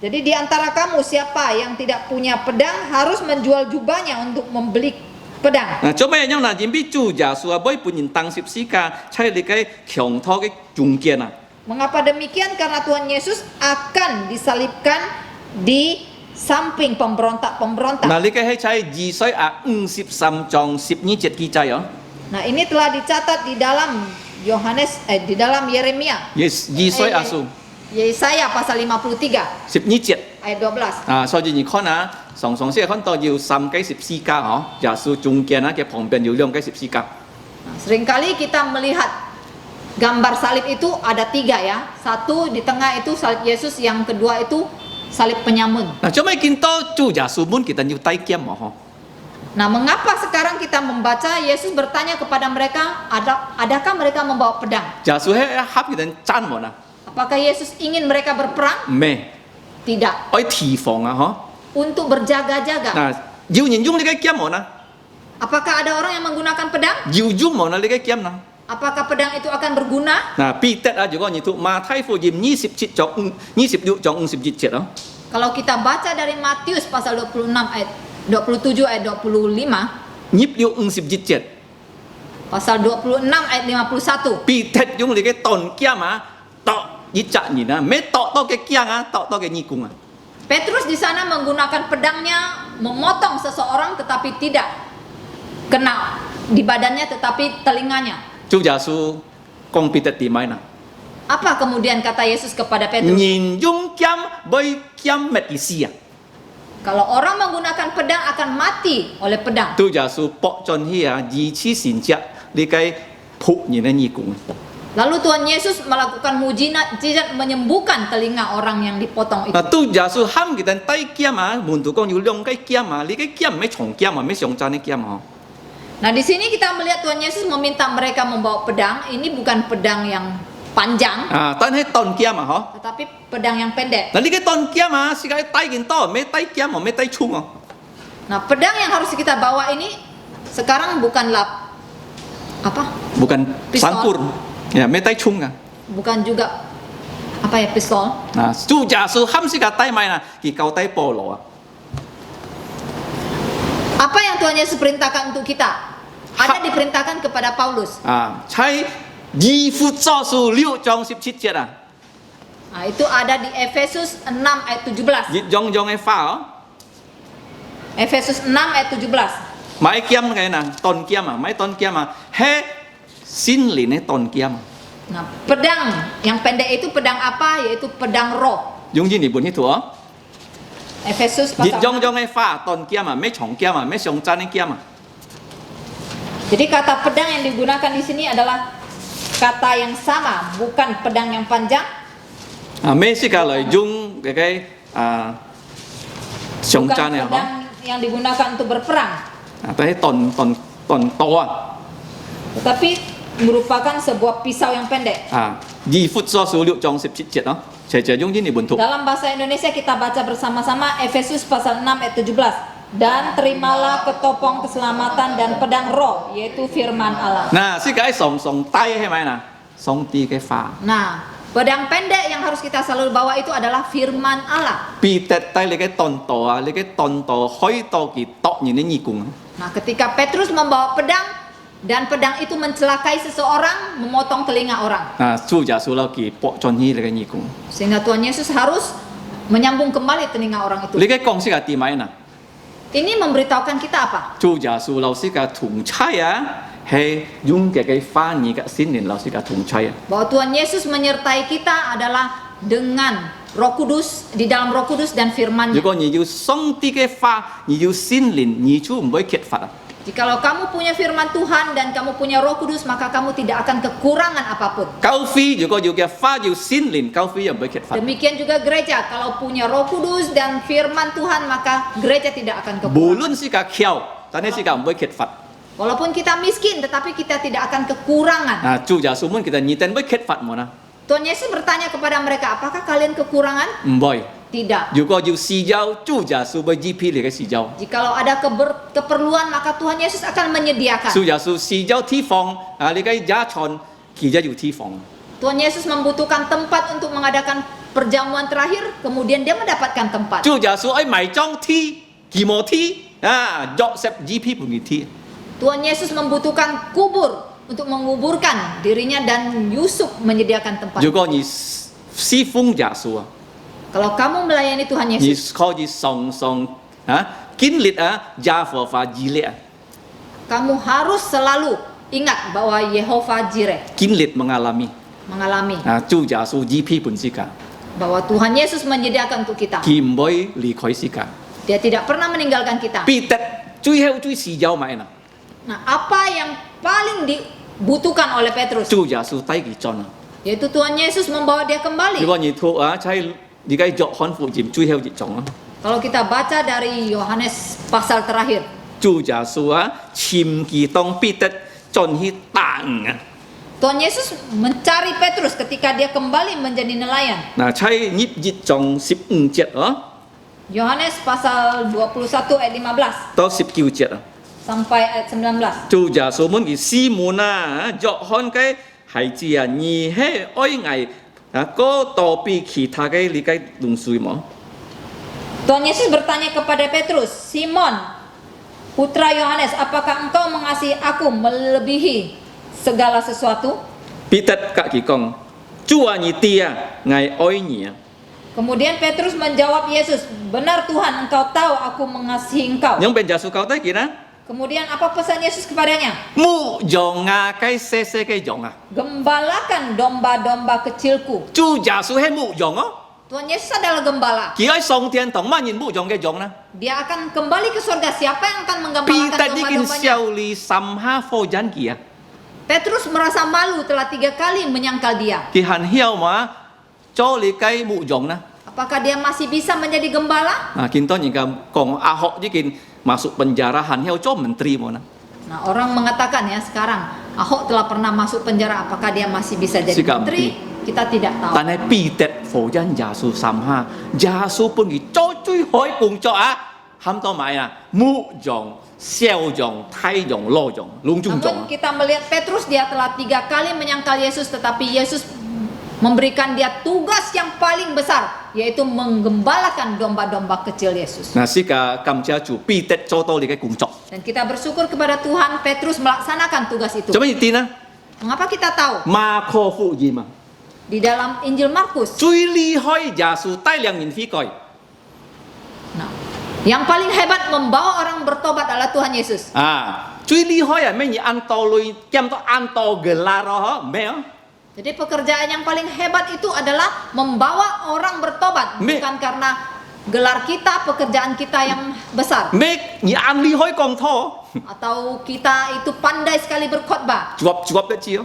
Jadi di antara kamu siapa yang tidak punya pedang harus menjual jubahnya untuk membeli pedang. 嗱，做咩樣嗱？因為主耶穌啊，每本人當十字架，喺你嘅強托嘅中間啊。 Mengapa demikian? Karena Tuhan Yesus akan disalibkan di samping pemberontak-pemberontak. 嗱，你嘅喺喺以賽亞53章12節記載啊。 Nah, ini telah dicatat di dalam di dalam Yeremia.以賽亞書 Yesaya pasal 53 12節 ayat 12. 啊，所以你看啊，常常先看到要3個十字架嗬，耶穌中間啊嘅旁邊有2個十字架。 Nah, seringkali kita melihat gambar salib itu ada 3 ya. Satu di tengah itu salib Yesus, yang kedua itu salib penyamun. 嗱，做咩見到主耶穌本其實要帶劍啊？嗬？ Nah, mengapa sekarang kita membaca Yesus bertanya kepada mereka, adakah mereka membawa pedang? 耶穌喺合其實爭喎啦， Apakah Yesus ingin mereka berperang? 咩？ Tidak. 愛提防啊？嗬？ Untuk berjaga-jaga. 嗱，要人用呢個劍喎啦， Apakah ada orang yang menggunakan pedang? 要用喎啦呢個劍啦。 Apakah pedang itu akan berguna? 嗱，彼得啊，如果你讀馬太福音27章26章50節啊， Kalau kita baca dari Matius pasal 27 ayat 25, 26節， pasal 26 ayat 51. 彼得用呢個斷劍啊， chặt nhìn á mấy to cái kiang á to cái nhị cung á Petrus di sana menggunakan pedangnya memotong seseorang tetapi tidak kena di badannya tetapi telinganya. Chúa Giêsu con Peter tìm mai nào Apa kemudian kata Yesus kepada Petrus? nhìn dung kiam với kiam mệt isi à Kalau orang menggunakan pedang akan mati oleh pedang. Chúa Giêsu bỏ chân hi à di chi xin chặt đi cái phụ nhìn nhị cung Lalu Tuhan Yesus melakukan mujizat menyembuhkan telinga orang yang dipotong itu. Chúa Giêsu ham kita tay kiam à muốn tụi con dùng cái kiam à lý cái kiam mấy chồng kiam à mấy chồng cha này kiam à Nah, di sini kita melihat Tuhan Yesus meminta mereka membawa pedang. Ini bukan pedang yang panjang, à tay hết ton kiam à hả tetapi pedang yang pendek. là lý cái ton kiam à si cái tay kiến to mấy tay kiam à mấy tay chung à Nah, pedang yang harus kita bawa ini sekarang bukanlah apa? bukan Pistol. sangkur ya mấy tay chung à Bukan juga apa ya, pistol. à Chúa Giêsu ham si cái tay mai nè thì cầu tay bò lò à Apa yang Tuhan Yesus perintahkan untuk kita? Ada diperintahkan kepada Paulus. àใช้ยีฟุตซอสูลิ้วจอง17节啊 Nah, itu ada di Efesus 6 ayat 17. ยิจองจองไอ้ฟ้าเหรอ Efesus 6 ayat 17. ไม้เกียมไงนะต้นเกียมอ่ะไม้ต้นเกียมอ่ะเฮ้สิ้นหลินในต้นเกียม Nah, pedang yang pendek itu pedang apa? Yaitu pedang roh. ยุงยินนี่บุญที่ถั่ว Efesus ยิจ pasal องจองไอ้ฟ้าต้นเกียมอ่ะไม่ฉงเกียมอ่ะไม่ฉงจานในเกียมอ่ะ Jadi kata pedang yang digunakan di sini adalah kata yang sama, bukan pedang yang panjang, อ่าไม่ใช่การเลยยุงใกล้อ่าฉง bukan จานเนี่ยเหรอ pedang yang digunakan untuk berperang, อ่าแต่ให้ต้นโตอ่ะ tetapi merupakan sebuah pisau yang pendek. อ่ายีฟุตซอสูลิ้วจอง17เนาะเฉยๆยุงยินนี่บุญถูก Dalam bahasa Indonesia kita baca bersama-sama Efesus pasal 6 ayat 17. Dan terimalah ketopong keselamatan dan pedang roh, yaitu firman Allah. น่ะสิกายส่งใต้ให้ไหมนะส่งตีไกฟ้า Nah, pedang pendek yang harus kita selalu bawa itu adalah firman Allah. ปีเต็ดใต้เลยไกต้นโตอ่ะเลยไกต้นโตห้อยโตกี่โตอยู่ในยี่กุง Nah, ketika Petrus membawa pedang dan pedang itu mencelakai seseorang, memotong telinga orang. อ่าสู้จะสู้เรากี่ปอจนฮีเลยไกยี่กุง Sehingga Tuhan Yesus harus menyambung kembali telinga orang itu. เลยไกกองสิกาตีไหมนะ Ini memberitahukan kita apa? สู้จะสู้เราสิกาถุงใช่อ่ะเฮ้ยุ่งแกไกฟ้านี่กับสิ้นเนี่ยเราสิกาถุงใช่อ่ะ Bahwa Tuhan Yesus menyertai kita adalah dengan Roh Kudus, di dalam Roh Kudus dan 如 firman-Nya. 果你要送啲嘅花，你要先連，你就唔會缺乏啊。 Jikalau kamu punya firman Tuhan dan kamu punya Roh Kudus, maka kamu tidak akan kekurangan apapun. 交飛如果要嘅花要先連，交飛又唔會缺乏。 Demikian juga gereja, kalau punya Roh Kudus dan firman Tuhan, maka gereja tidak akan 無 kekurangan. 論是個橋，但係是個唔會缺乏。 Walaupun kita miskin, tetapi kita tidak akan kekurangan. 啊，做就數門其實你定會缺乏冇啦， Tuhan Yesus bertanya kepada mereka, apakah kalian kekurangan? 唔會。 Tidak. 如果要試休，做就數會 GP 嚟嘅試休。 Jikalau ada keperluan, maka Tuhan Yesus akan menyediakan. 做就數試休提防啊，你嘅家傳其實要提防。 Tuhan Yesus membutuhkan tempat untuk mengadakan perjamuan terakhir, kemudian dia mendapatkan tempat. 做就數喺埋裝 T，期末 T 啊，Joseph GP 半年 T。 Tuhan Yesus membutuhkan kubur untuk menguburkan dirinya dan Yusuf menyediakan tempat. 如果你侍奉耶穌啊。 Kalau kamu melayani Tuhan 你 Yesus, 可以經歷耶和華以列啊， kamu harus selalu ingat bahwa Yehova Jireh 經歷mengalami mengalami 做耶穌 GP 本世界， bahwa Tuhan Yesus menyediakan untuk kita. 佢唔會離開世界， Dia tidak pernah meninggalkan kita. 必得最後最時有埋啦， Nah, apa yang paling dibutuhkan oleh Petrus? 做耶穌第幾章啊？ Yaitu Tuhan Yesus membawa dia 如 kembali. 果你讀啊，喺你嘅約翰福音最後一章啊， Kalau kita baca dari Yohanes pasal terakhir, 做耶穌啊，潛其當必得進去等啊， Tuhan Yesus mencari Petrus ketika dia kembali menjadi nelayan. 嗱喺呢一章15節啊， Yohanes pasal 21 ayat 15 到19節啊， sampai ayat 19. 做耶穌們嘅師門啊，約翰嘅孩子啊，你係愛藝。 Kau topi kita ke likai lungsui mo. Tuhan Yesus bertanya kepada Petrus, Simon, putra Yohanes, apakah engkau mengasihi aku melebihi segala sesuatu? Pitet kak kikong, Chúa nhị tia ngài oi nhị. Kemudian Petrus menjawab Yesus, "Benar Tuhan, Engkau tahu aku mengasihi Engkau." Nhưng bên Giêsu câu tới kìa đó. Kemudian apa pesan Yesus kepadanya? Mu dòng à cái xe cái dòng à. Gembalakan domba-domba kecilku. Chúa Giêsu hay mu dòng á. Tuhan Yesus adalah gembala. Kì ơi song thiên tổng mà nhìn mu dòng cái dòng nè. Dia akan kembali ke surga. Siapa yang akan menggembalakan Peter đi kinh domba-dombanya? siêu li sam ha phô gián kìa. Petrus merasa malu telah 3 kali menyangkal dia. Kì hẳn hiếu mà cho li cái mu dòng nè. Apakah dia masih bisa menjadi gembala? Nah, kita juga kong Ahok jikin masuk penjara hanya cho menteri mana. Nah, orang mengatakan ya sekarang Ahok telah pernah masuk penjara, apakah dia masih bisa jadi Sikap menteri? Kita tidak tahu. Tanai Peter phổ nhân Giêsu samha, Giêsu pun gi cho chui hoi cùng cho ham to mai mu jong, xiao jong, tai jong, lo jong, lung chung Namun jong. kita melihat Petrus, dia telah 3 kali menyangkal Yesus, tetapi Yesus memberikan dia tugas yang paling besar, yaitu menggembalakan domba-domba kecil Yesus. Nah, sika kam cha chu Peter cho to li cái cùng chok. Dan kita bersyukur kepada Tuhan, Petrus melaksanakan tugas itu. Coba tin Mengapa kita tahu? Ma kho phụ gì mà. Di dalam Injil Markus, Chui li hoi Giêsu tai liang min phi coi. nah, yang paling hebat membawa orang bertobat adalah Tuhan Yesus. Chui li hoi mấy nhị ăn to lui kem to ăn to gela ro me. Jadi pekerjaan yang paling hebat itu adalah membawa orang bertobat, bukan karena gelar kita, pekerjaan kita yang besar, Me nhị ăn li hoi kong tho. atau kita itu pandai sekali berkhotbah, Cuap-cuap kecil.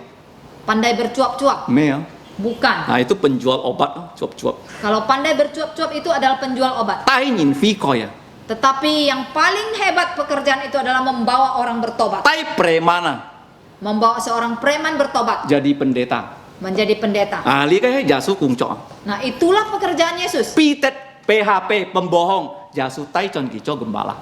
pandai bercuap-cuap. Me. Bukan. Nah, itu penjual obat, cuap-cuap. Kalau pandai bercuap-cuap itu adalah penjual obat. Tai nhìn phi coi Tetapi yang paling hebat pekerjaan itu adalah membawa orang bertobat. Tai premana Membawa seorang preman bertobat jadi pendeta. menjadi pendeta. Li cái Giêsu cùng chọn. Nah, itulah pekerjaan Yesus. Peter PHP pembohong, Giêsu tay cho cho gembala.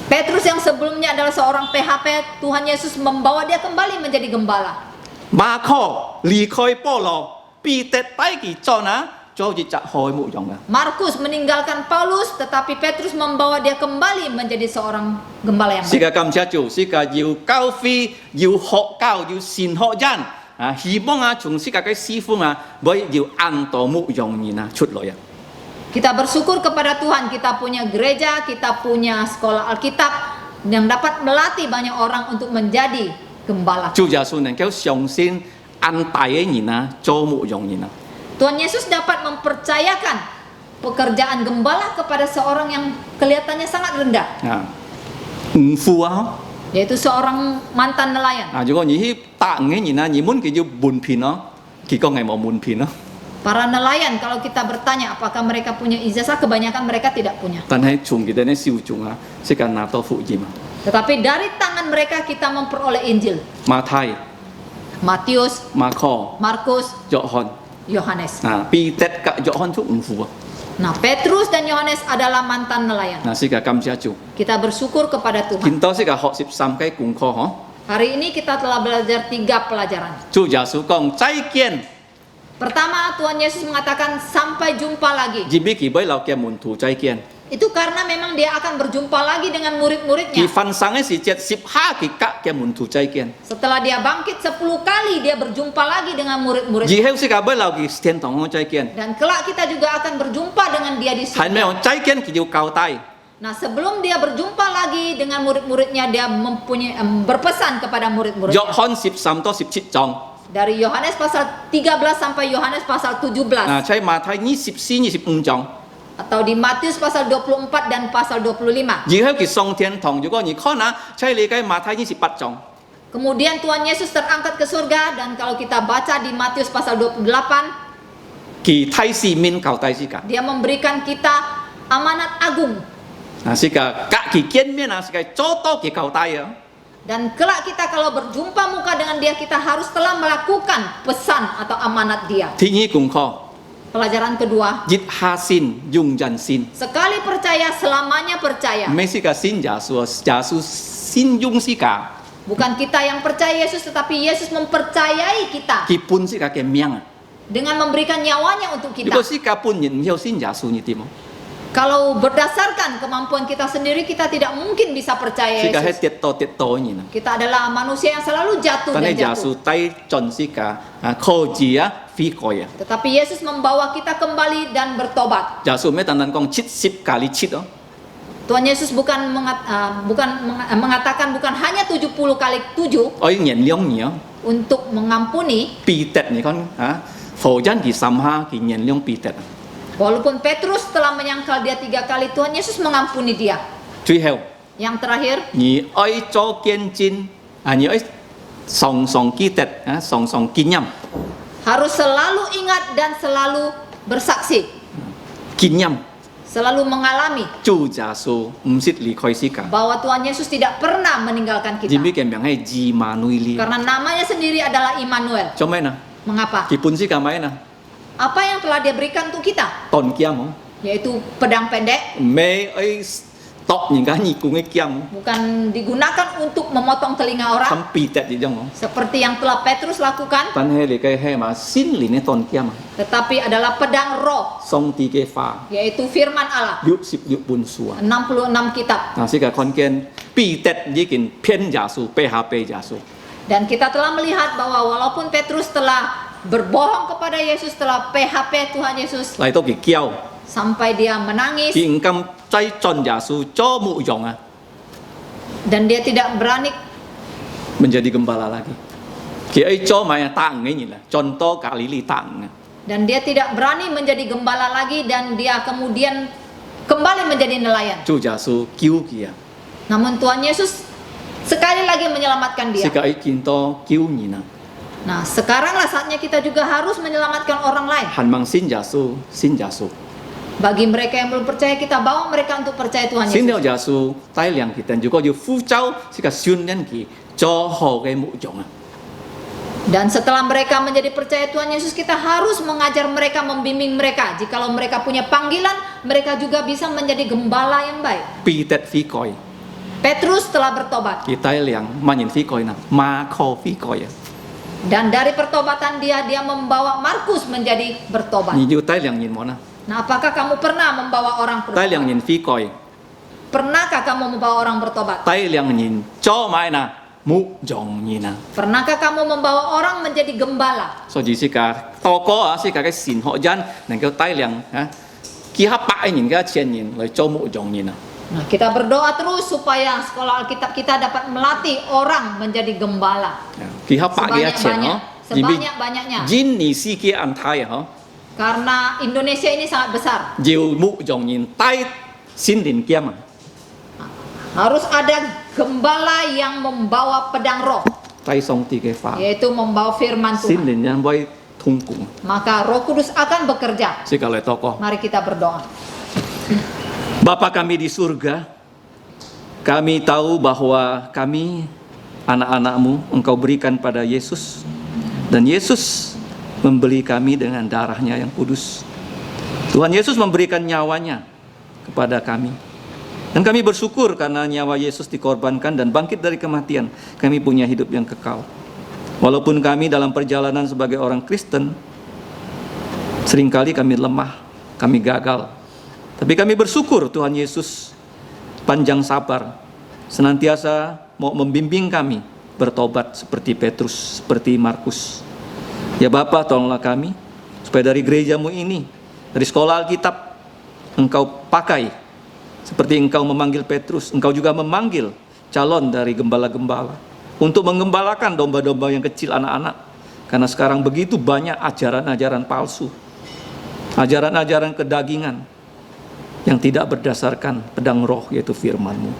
Petrus yang sebelumnya adalah seorang PHP, Tuhan Yesus membawa dia kembali menjadi gembala. Marco li khoi polo, Peter tay cho cho ji chak hoi mu jong. Markus meninggalkan Paulus, tetapi Petrus membawa dia kembali menjadi seorang gembala yang baik. Sika kam cha chủ, sika yêu cao phi, yêu họ cao, yêu xin họ gian. Hy vọng chúng sika cái si phương với yêu an to mu jong ni chut lo ya. Kita bersyukur kepada Tuhan, kita punya gereja, kita punya sekolah Alkitab yang dapat melatih banyak orang untuk menjadi gembala. Chủ Giêsu nên kéo song xin an tai ni cho mu jong ni. Tuhan Yesus dapat mempercayakan pekerjaan gembala kepada seorang yang kelihatannya sangat rendah, Phu áo. yaitu seorang mantan nelayan. Chứ còn nhỉ tạng ấy nhỉ muốn cái buồn phì nó, thì có ngày mà buồn phì nó. Para nelayan, kalau kita bertanya apakah mereka punya ijazah, kebanyakan mereka tidak punya. Tan hay chung kita này siêu chung sẽ cần nào to phụ gì mà. Tetapi dari tangan mereka kita memperoleh Injil. Matthew, Matius, Marco, Markus, John. Yohanes. Peter cả John chút phu. Nah, Petrus dan Yohanes adalah mantan nelayan. Sẽ cả cảm gia chủ. Kita bersyukur kepada Tuhan. Kita sẽ cả học 13 cái cùng kho hả? Hari ini kita telah belajar 3 pelajaran. Chủ Giêsu công trái kiên. Pertama, Tuhan Yesus mengatakan sampai jumpa lagi. Chỉ biết kỳ với lão kia muốn thủ trái kiên. Itu karena memang dia akan berjumpa lagi dengan Kỳ murid-muridnya. phân sang ấy chỉ 12 kỳ các kia muốn thủ trái kiên. Setelah dia bangkit 10 kali, dia berjumpa lagi dengan murid-muridnya. Chỉ hiểu sẽ cả với lão kỳ thiên thong trái kiên. Dan kelak kita juga akan berjumpa dengan dia di Hay mấy surga. ông trái kiên kỳ yêu cao tay. Nah, sebelum dia berjumpa lagi dengan murid-muridnya, dia berpesan kepada murid-muridnya. John 13 to 17 jong. Dari Yohanes pasal 13 sampai Yohanes pasal 17. ใช้มาท้าย24 25จอง Atau di Matius pasal 24 dan pasal 25. 而喺佢上天堂如果你看ใช้理解มาท้าย28จอง Kemudian Tuhan Yesus terangkat ke surga, dan kalau kita baca di Matius pasal 28, 佢睇市面教低之間 dia memberikan kita amanat agung. 是個隔佢見面是個做多佢教低啊 Dan kelak kita kalau berjumpa muka dengan dia, kita harus telah melakukan pesan atau amanat dia. ที่นี้กลุ่มข้อ Pelajaran kedua, ยึดหาสินยุงยันสิน sekali percaya selamanya percaya. ไม่ใช่กับสินยาสูสินยุงสิกา Bukan kita yang percaya Yesus, tetapi Yesus mempercayai kita 佢ปุ่นสิกาแกเมียง dengan memberikan nyawanya untuk 如 kita. 果是กาปุ่น人唔有สินยาสูนี่點啊 Kalau berdasarkan kemampuan kita sendiri, kita tidak mungkin bisa percaya 是個喺 Yesus. 跌倒呢？ Kita adalah manusia yang selalu jatuh 但 dan 係耶 jatuh. 穌低盡是個靠住悔改啊！ Tetapi Yesus membawa kita kembali dan bertobat. 耶穌咩單單講70 kali 7哦， Tuhan Yesus bukan mengatakan bukan hanya 70 kali 7 我原諒你哦， untuk mengampuni. 彼得你講否認佢心下，佢原諒彼得。 Walaupun Petrus telah menyangkal dia 3 kali, Tuhan Yesus mengampuni dia. 最後， Yang terakhir, 你愛做見證你愛常常記得常常經驗 harus selalu ingat dan selalu bersaksi, 經驗， selalu mengalami 主耶穌唔是離開世界， bahwa Tuhan Yesus tidak pernah meninggalkan 因為 kita. 佢名係以馬內利， Karena namanya sendiri adalah Immanuel. 做咩呢？ Mengapa? 佢本是幹咩呢？ Apa yang telah dia berikan untuk kita? 當劍哦， Yaitu pedang pendek, 唔係愛剁人家義工嘅劍， bukan digunakan untuk memotong telinga orang 咁彼得呢種哦， seperti yang telah Petrus lakukan, 但係你嘅係嘛心靈嘅當劍啊， tetapi adalah pedang roh, 上帝嘅話 yaitu firman Allah. 66本書啊， 66 kitab. 嗱，是個看見彼得已經騙耶穌，背下背耶穌。 Dan kita telah melihat bahwa walaupun Petrus telah berbohong kepada Yesus, telah PHP Tuhan Yesus 嚟到佢叫， sampai dia menangis 佢唔敢再進耶穌做牧羊啊， dan dia tidak berani menjadi gembala lagi. Dia做埋tang嘅啦，進多加利利tang啊， dan dia tidak berani menjadi gembala lagi dan dia kemudian kembali menjadi nelayan. 主耶穌救佢啊， Namun Tuhan Yesus sekali lagi menyelamatkan 世 dia. 界見到救人啊， Nah, sekaranglah saatnya kita juga harus menyelamatkan orang lain. 盼望信耶穌，信耶穌， Bagi mereka yang belum percaya, kita bawa mereka untuk percaya Tuhan 信 Yesus. 了耶穌帶領佢，但如果要呼召，是個訓練佢做好嘅牧羊啊。 Dan setelah mereka menjadi percaya Tuhan Yesus, kita harus mengajar mereka, membimbing mereka. Jikalau mereka punya panggilan, mereka juga bisa menjadi gembala yang baik. 彼得悔改， Petrus telah bertobat. 佢帶領萬人悔改啊，馬可悔改啊， Dan dari pertobatan dia membawa Markus menjadi bertobat. 你要帶領人麼呢？ Nah, apakah kamu pernah membawa orang 帶領 bertobat? 人悔改， Pernahkah kamu membawa orang bertobat? 帶領人做埋嗱牧羊人啊。 Pernahkah kamu membawa orang menjadi gembala? 所以是個多個啊，是個嘅善學人能夠帶領啊，幾下百人嘅千人嚟做牧羊人啊。 Nah, kita berdoa terus supaya sekolah Alkitab kita dapat melatih orang menjadi gembala. 幾下百嘅千哦， Sebanyak-banyaknya. 印尼世界安泰啊， Karena Indonesia ini sangat besar. 要牧羊人帶先連劍啊， Harus ada gembala yang membawa pedang roh, 帶上帝嘅話， yaitu membawa firman 先 Tuhan. 連人為通共， Maka Roh Kudus akan bekerja. 是個嚟多個。 Mari kita berdoa. Bapa kami di surga, kami tahu bahwa kami anak-anak-Mu Engkau berikan pada Yesus, dan Yesus membeli kami dengan darahnya yang kudus. Tuhan Yesus memberikan nyawanya kepada kami, dan kami bersyukur karena nyawa Yesus dikorbankan dan bangkit dari kematian, kami punya hidup yang kekal. Walaupun kami dalam perjalanan sebagai orang Kristen seringkali kami lemah, kami gagal, tapi kami bersyukur Tuhan Yesus panjang sabar, senantiasa mau membimbing kami bertobat seperti Petrus, seperti Markus. Ya Bapa, tolonglah kami supaya dari gerejamu ini, dari sekolah Alkitab, Engkau pakai seperti Engkau memanggil Petrus, Engkau juga memanggil calon dari gembala-gembala untuk menggembalakan domba-domba yang kecil, anak-anak. Karena sekarang begitu banyak ajaran-ajaran palsu, ajaran-ajaran kedagingan yang tidak berdasarkan pedang roh, yaitu firman-Mu.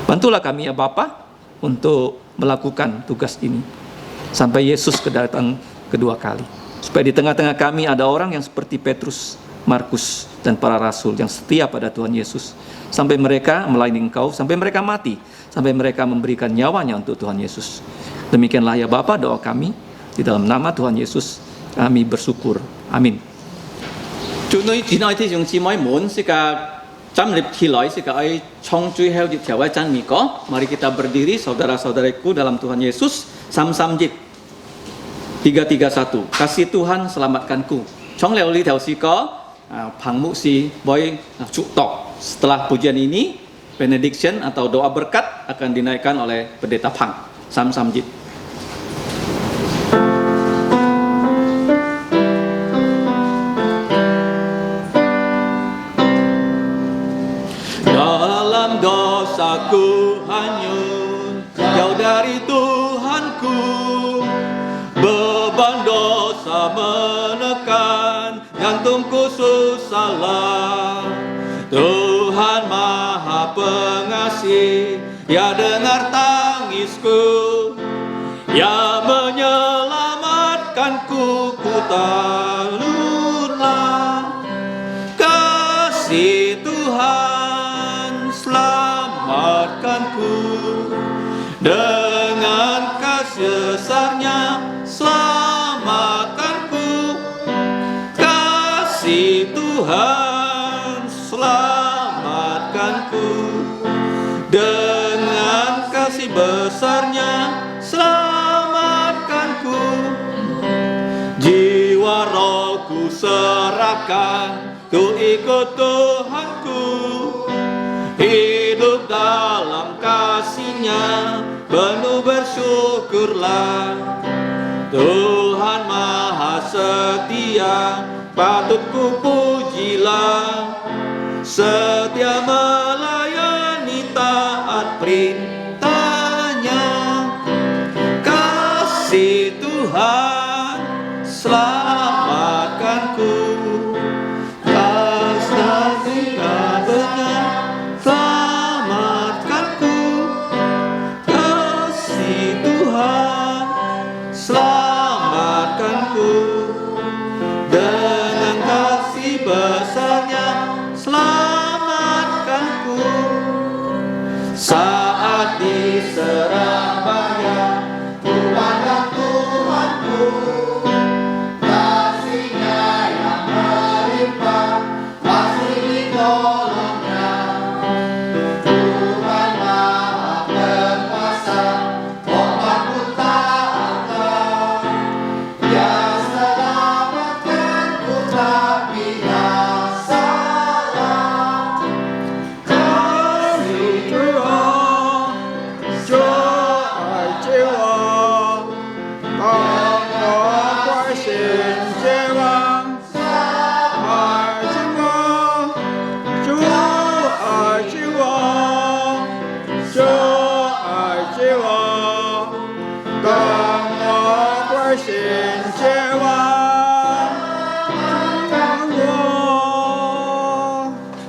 Bantulah kami ya Bapa untuk melakukan tugas ini sampai Yesus kedatang kedua kali, supaya di tengah-tengah kami ada orang yang seperti Petrus, Markus, dan para rasul yang setia pada Tuhan Yesus, sampai mereka melayani Engkau, sampai mereka mati, sampai mereka memberikan nyawanya untuk Tuhan Yesus. Demikianlah ya Bapa doa kami, di dalam nama Tuhan Yesus kami bersyukur. Amin. 主女姊妹弟兄姊妹們，是個站立起來，是個愛從最後一條嘅真理歌。Mari kita berdiri, saudara-saudaraku dalam Tuhan Yesus. Sam-sam jip 331. Kasih Tuhan selamatkanku. Trong leo li theo si có Pang Muksi Boy Cuktok. Setelah pujian ini, benediction atau doa berkat akan dinaikkan oleh Pendeta Pang. Sam Samjit. Dalam dosaku hanyut, jauh dari Tuhanku, beban dosa menekan, jantungku susahlah. Tuhan Maha Pengasih, Ya dengar tangisku, Ya menyelamatkanku, ku talurlah. Kasih Tuhan selamatkanku, dengan kasih besarnya selamatkanku. Kasih Tuhan selamatkanku, dengan kasih besarnya selamatkanku. Jiwa rohku serahkan, ku ikut Tuhanku, hidup dalam kasih-Nya, penuh bersyukurlah. Tuhan Maha Setia, patut ku pujilah, setia melayani, taat perintah-Nya. Kasih Tuhan selamatkanku, kasih benar selamatkanku. Kasih Tuhan selamatkanku, dengan kasih besarnya selamatkanku. Saat diserang bahaya, ku pandang Tuhanku, kasih-Nya yang melimpah, pasti ditolongnya. Tuhan Maha Perkasa, obatku tak akan, Ya selamatkanku tak binasalah. Kasih Tuhan,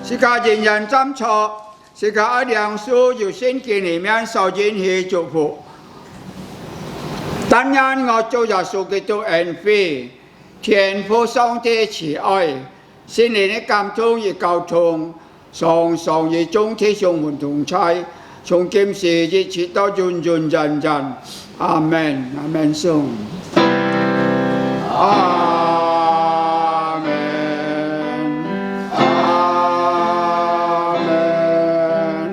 是个人人斟酌，是个良书有圣经里面受引起祝福。但愿我主耶稣基督恩惠、天父上帝慈愛、聖靈的感動與交通，常常與眾弟兄們同在，從今時一直到永永遠遠。阿門。阿門。頌。阿門。阿門。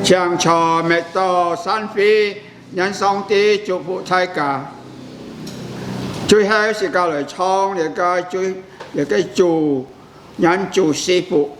唱錯滅到山飛，讓上帝祝福大家。最後時間嚟唱，你嘅做人做師傅。